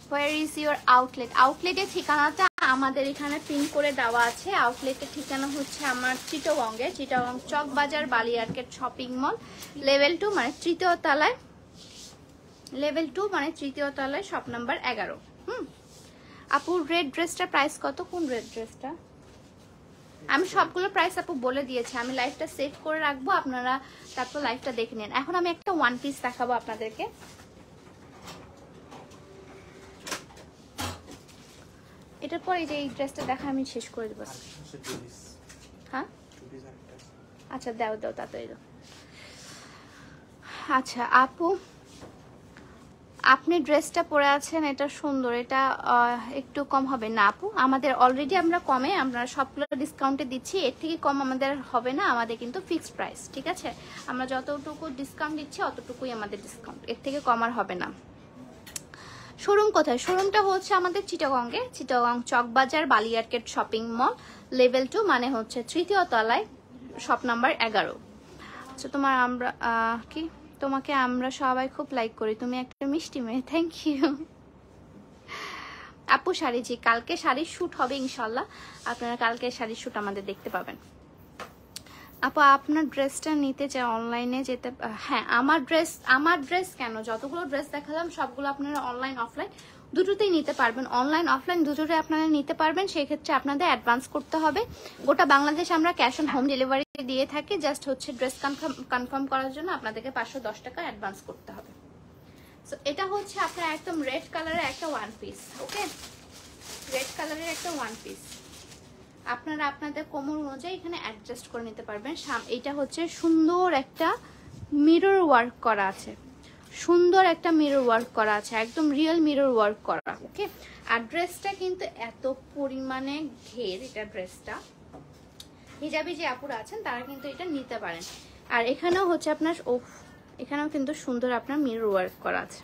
where is your outlet? আউটলেটের ঠিকানাটা আমাদের এখানে পিন করে দেওয়া আছে। আউটলেটের ঠিকানা হচ্ছে আমার চিটাগংয়ে, চিটাগং চক বাজার বালিয়ার্কেট শপিং মল, লেভেল 2 মানে তৃতীয় তলায়, লেভেল 2 মানে তৃতীয় তলায়, শপ নাম্বার 11। আপু রেড ড্রেসটার প্রাইস কত? কোন রেড ড্রেসটা? আমি সবগুলো প্রাইস আপু বলে দিয়েছি, আমি লাইভটা সেভ করে রাখবো, আপনারা তারপর লাইভটা দেখে নিন। এখন আমি একটা ওয়ান পিস দেখাবো আপনাদেরকে। এটার পর এই যে এই ড্রেসটা দেখা আমি শেষ করে দেবো। হ্যাঁ আচ্ছা দাও দাও তাড়াতাড়ি দাও। আচ্ছা আপু আপনি ড্রেসটা পরে আছেন, এটা সুন্দর, এটা একটু কম হবে না আপু? আমাদের অলরেডি আমরা কমে, আমরা সবগুলো ডিসকাউন্টে দিচ্ছি, এর থেকে কম আমাদের হবে না, আমাদের কিন্তু ফিক্সড প্রাইস, ঠিক আছে? আমরা যতটুকু ডিসকাউন্ট দিচ্ছি অতটুকুই আমাদের ডিসকাউন্ট, এর থেকে কম আর হবে না। শোরুম কোথায়? শোরুমটা হচ্ছে আমাদের চিটাগংয়ে, চিটাগং চকবাজার বালিয়ারকেট শপিং মল লেভেল 2, মানে হচ্ছে 3য় তলায়, শপ নাম্বার 11। আচ্ছা তোমার আমরা কি তোমাকে আমরা সবাই খুব লাইক করি, তুমি একটা মিষ্টি মেয়ে, থ্যাংক ইউ আপু। শাড়ি জি, কালকে শাড়ির শ্যুট হবে ইনশাল্লাহ, আপনারা কালকে শাড়ির শ্যুট আমাদের দেখতে পাবেন। আপু আপনার ড্রেসটা নিতে চাই, অনলাইনে যেতে? হ্যাঁ আমার ড্রেস কেন, যতগুলো ড্রেস দেখালাম সবগুলো আপনারা অনলাইন অফলাইন দুটোতেই নিতে পারবেন, অনলাইন অফলাইন দুটোতে আপনারা নিতে পারবেন। সেই ক্ষেত্রে আপনাদের অ্যাডভান্স করতে হবে। গোটা বাংলাদেশ আমরা ক্যাশ অন হোম ডেলিভারি দিয়ে থাকি, জাস্ট হচ্ছে ড্রেস কনফার্ম করার জন্য আপনাদেরকে 510 টাকা অ্যাডভান্স করতে হবে। সো এটা হচ্ছে আপনার একদম রেড কালারের একটা ওয়ান পিস, ওকে, রেড কালারের একটা ওয়ান পিস, আপনারা আপনাদের কোমর অনুযায়ী এখানে অ্যাডজাস্ট করে নিতে পারবেন। এইটা হচ্ছে সুন্দর একটা মিরর ওয়ার্ক করা আছে, সুন্দর একটা মিরর ওয়ার্ক করা আছে, একদম রিয়েল মিরর ওয়ার্ক করা, ওকে। আর ড্রেসটা কিন্তু এত পরিমাণে ঘের, এটা ড্রেসটা হিজাবি যে আপুরা আছেন তারা কিন্তু এটা নিতে পারেন। আর এখানেও হচ্ছে আপনার এখানেও কিন্তু সুন্দর আপনার মিরর ওয়ার্ক করা আছে।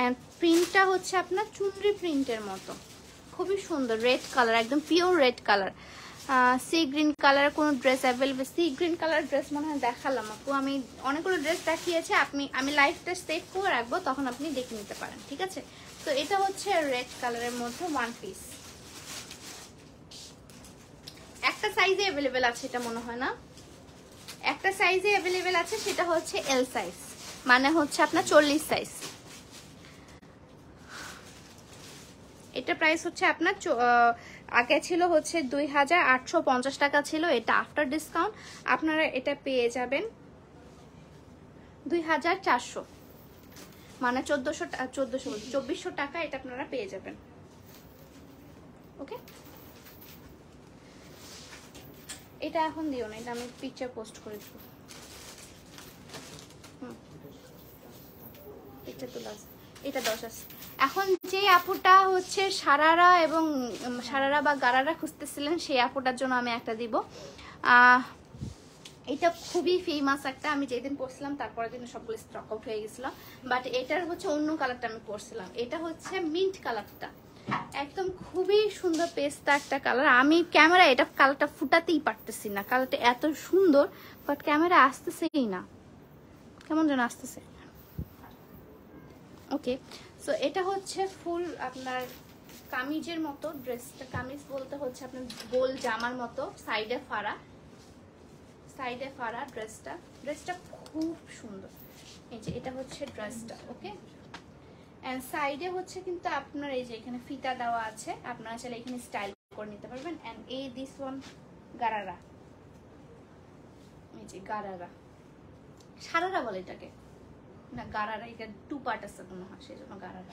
এন্ড প্রিন্টটা হচ্ছে আপনার চুনরি প্রিন্টের মতো, খুবই সুন্দর, রেড কালার, একদম pure red colour. Sea green কালারের কোনো dress available? Sea green colour dress মনে হয় দেখালাম আপু, আমি অনেকগুলো ড্রেস দেখিয়েছি, আমি লাইভটা সেভ করে রাখবো, তখন আপনি দেখে নিতে পারেন, ঠিক আছে? তো এটা হচ্ছে রেড কালারের মধ্যে ওয়ান পিস, একটা সাইজে অ্যাভেলেবেল আছে, এটা মনে হয় না, একটা সাইজে অ্যাভেলেবেল আছে, সেটা হচ্ছে এল সাইজ, মানে হচ্ছে আপনার 40 সাইজ। এটা প্রাইস হচ্ছে আপনার আগে ছিল হচ্ছে 2850 টাকা ছিল, এটা আফটার ডিসকাউন্ট আপনারা এটা পেয়ে যাবেন 2400, মানে 2400 টাকা এটা আপনারা পেয়ে যাবেন, ওকে। এটা এখন দিও না, এটা আমি পিকচার পোস্ট করে দেব, পিকচার তোলা আছে, এটা 10 আছে। এখন যে আপুটা হচ্ছে সারারা এবং সারারা বা গারারা খুঁজতেছিলেন, সেই আপুটার জন্য আমি একটা দিব। এটা খুবই ফেমাস একটা, আমি যেদিন পরছিলাম তারপরের দিন সবগুলো স্টক আউট হয়ে গেছিল, বাট এটার হচ্ছে অন্য কালারটা আমি পরছিলাম, এটা হচ্ছে মিন্ট কালারটা, একদম খুবই সুন্দর পেস্তা একটা কালার। আমি ক্যামেরা এটা কালারটা ফুটাতেই পারতেছি না, কালারটা এত সুন্দর, বাট ক্যামেরা আসতেছেই না, কেমন যেন আসতেছে, ওকে। সো এটা হচ্ছে ফুল আপনার কামিজের মতো ড্রেসটা, কামিজ বলতে হচ্ছে আপনার গোল জামার মতো, সাইডে ফাড়া ড্রেসটা খুব সুন্দর। এই যে এটা হচ্ছে ড্রেসটা, ওকে। এন্ড সাইডে হচ্ছে কিন্তু আপনার এই যে এখানে ফিতা দেওয়া আছে, আপনারা চাইলে এখানে স্টাইল করে নিতে পারবেন। এন্ড এই দিস ওয়ান গারারা, এই যে গারারা, সারারা বলে এটাকে না, গারারা, এটা 2 পার্ট আছে মনে হয়, সেই জন্য গারারা।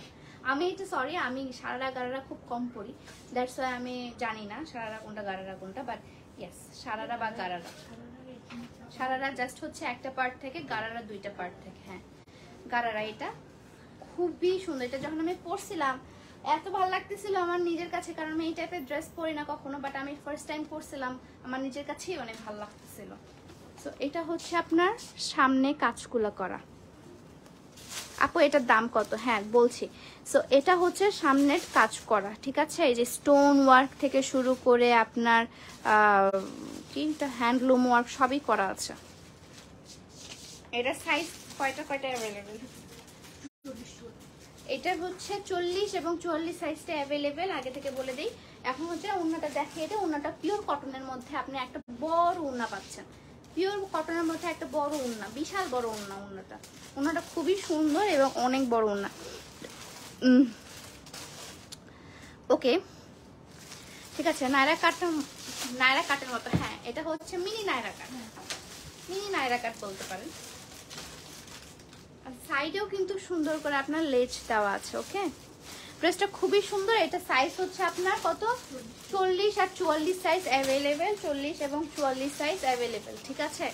আমি এটা সরি, আমি সারারা গারারা খুব কম পড়ি, দ্যাটস ওয়াই আমি জানি না সারারা কোনটা গারারা কোনটা, বাট ইয়েস সারারা বা গারারা, সারারা জাস্ট হচ্ছে একটা পার্ট থেকে, গারারা 2টা পার্ট থেকে, হ্যাঁ গারারা। এটা খুবই সুন্দর, এটা যখন আমি পরছিলাম এত ভালো লাগতেছিল আমার নিজের কাছে, কারণ আমি এই টাইপের ড্রেস পরি না কখনো, বাট আমি ফার্স্ট টাইম পরছিলাম, আমার নিজের কাছেই অনেক ভালো লাগতেছিল। সো এটা হচ্ছে আপনার সামনে কাজগুলো করা, আপু এটার দাম কত? হ্যাঁ বলছি। সো এটা হচ্ছে সামনের কাজ করা, ঠিক আছে, এই যে স্টোন ওয়ার্ক থেকে শুরু করে আপনার কি হ্যান্ডলুম ওয়ার্ক সবই করা আছে। এটা সাইজ কয়টা অ্যাভেলেবেল? এটা হচ্ছে 40 এবং 44 সাইজটা অ্যাভেলেবেল, আগে থেকে বলে দিই। এখন হচ্ছে ওড়নাটা দেখিয়ে দিই, ওড়নাটা পিওর কটনের মধ্যে আপনি একটা বড় ওড়না পাচ্ছেন, পিওর কটনের মধ্যে একটা বড় ওড়না, বিশাল বড় ওড়না, ওড়নাটা খুবই সুন্দর এবং অনেক বড় ওড়না। ওকে ঠিক আছে। নায়রা কাটের মতো, হ্যাঁ এটা হচ্ছে মিনি নায়রা কাট, মিনি নায়রা কাট বলতে পারেন। আর সাইডেও কিন্তু সুন্দর করে আপনার লেজ দেওয়া আছে। ওকে, ড্রেসটা খুবই সুন্দর। এটা সাইজ হচ্ছে আপনার কত, 40 আর 44 সাইজ অ্যাভেলেবেল, 40 এবং 44 সাইজ অ্যাভেলেবেল, ঠিক আছে।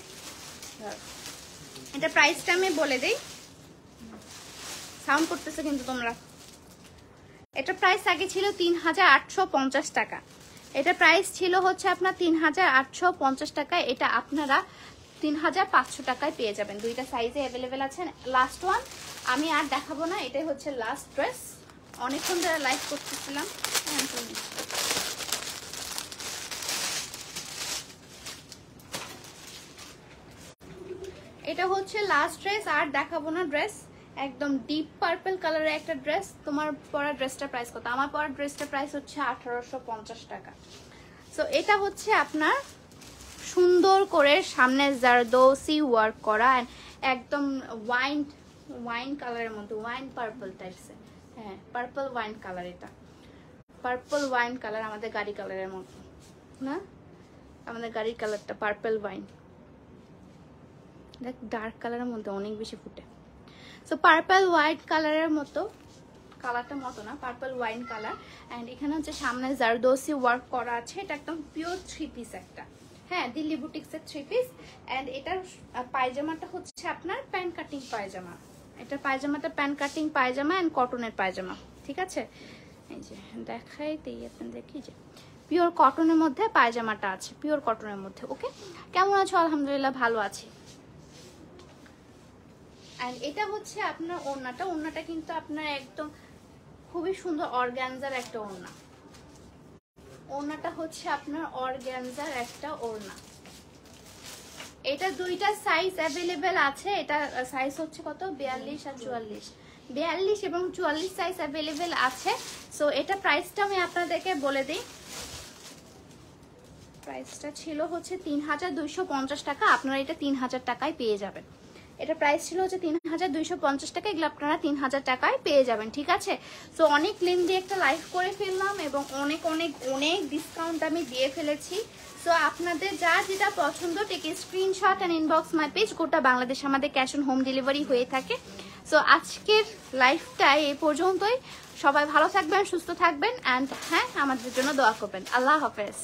এটা প্রাইসটা আমি বলে দিই, সাউন্ড করতেছে কিন্তু তোমরা। এটা প্রাইস আগে ছিল 3850 টাকা, এটা প্রাইস ছিল হচ্ছে আপনার 3850 টাকা। এটা আপনারা 3500 টাকায় পেয়ে যাবেন। দুইটা সাইজে অ্যাভেলেবেল আছে। লাস্ট ওয়ান, আমি আর দেখাবো না, এটাই হচ্ছে লাস্ট ড্রেস। অনেকক্ষণ ধরে লাইভ করতেছিলাম। এটা হচ্ছে লাস্ট ড্রেস, আর দেখাবো না ড্রেস। একদম ডিপ পার্পল কালারের একটা ড্রেস। তোমার পরা ড্রেসটার প্রাইস কত? আমার পরা ড্রেসটার প্রাইস হচ্ছে 1850 টাকা। সো এটা হচ্ছে আপনার সুন্দর করে সামনে জারদৌসি ওয়ার্ক করা, একদম ওয়াইন কালারের মধ্যে, ওয়াইন পার্পল টাইপসে, হ্যাঁ পার্পল ওয়াইন কালার। এটা পার্পল ওয়াইন কালার, আমাদের গাড়ি কালারের মতো না, আমাদের গাড়ির কালারটা পার্পল ওয়াইন, দেখ ডার্ক কালারের মধ্যে অনেক বেশি ফুটে। সো পার্পল হোয়াইট কালারের মতো, কালারটা মতো না, পার্পল ওয়াইন কালার। অ্যান্ড এখানে হচ্ছে সামনে জারদৌসি ওয়ার্ক করা আছে। এটা একদম পিওর 3 পিস একটা, হ্যাঁ দিল্লি বুটিক্সের 3 পিস। অ্যান্ড এটার পায়জামাটা হচ্ছে আপনার প্যান্ট কাটিং পায়জামা। এটা পায়জামাটা প্যান্ট কাটিং পায়জামা অ্যান্ড কটনের পায়জামা, ঠিক আছে। এই যে দেখাইতেই আপনাদের কি যে পিওর কটনের মধ্যে পায়জামাটা আছে, পিওর কটনের মধ্যে। ওকে, কেমন আছো? আলহামদুলিল্লাহ ভালো আছি। আর এটা হচ্ছে আপনার ওড়নাটা, ওড়নাটা কিন্তু আপনার একদম খুবই সুন্দর অর্গানজার একটা ওড়না। ওড়নাটা হচ্ছে আপনার অর্গানজার একটা ওড়না। এটা দুইটা সাইজ অ্যাভেলেবেল আছে। এটা সাইজ হচ্ছে কত, 42 আর 44, 42 এবং 44 সাইজ অ্যাভেলেবেল আছে। সো এটা প্রাইসটা আমি আপনাদেরকে বলে দিই। প্রাইসটা ছিল হচ্ছে 3250 টাকা, আপনারা এটা 3000 টাকায় পেয়ে যাবেন। এটা প্রাইস ছিল হচ্ছে 3250 টাকা, এগুলো আপনারা 3000 টাকায় পেয়ে যাবেন, ঠিক আছে। সো অনেক লেন্দি একটা লাইভ করে ফেললাম এবং অনেক অনেক অনেক ডিসকাউন্ট আমি দিয়ে ফেলেছি। সো আপনাদের যা যেটা পছন্দ take screenshot and inbox my page. গোটা বাংলাদেশ আমাদের ক্যাশ অন হোম ডেলিভারি হয়ে থাকে। সো আজকের লাইভটা এই পর্যন্তই। সবাই ভালো থাকবেন, সুস্থ থাকবেন, অ্যান্ড হ্যাঁ আমাদের জন্য দোয়া করবেন। আল্লাহ হাফেজ।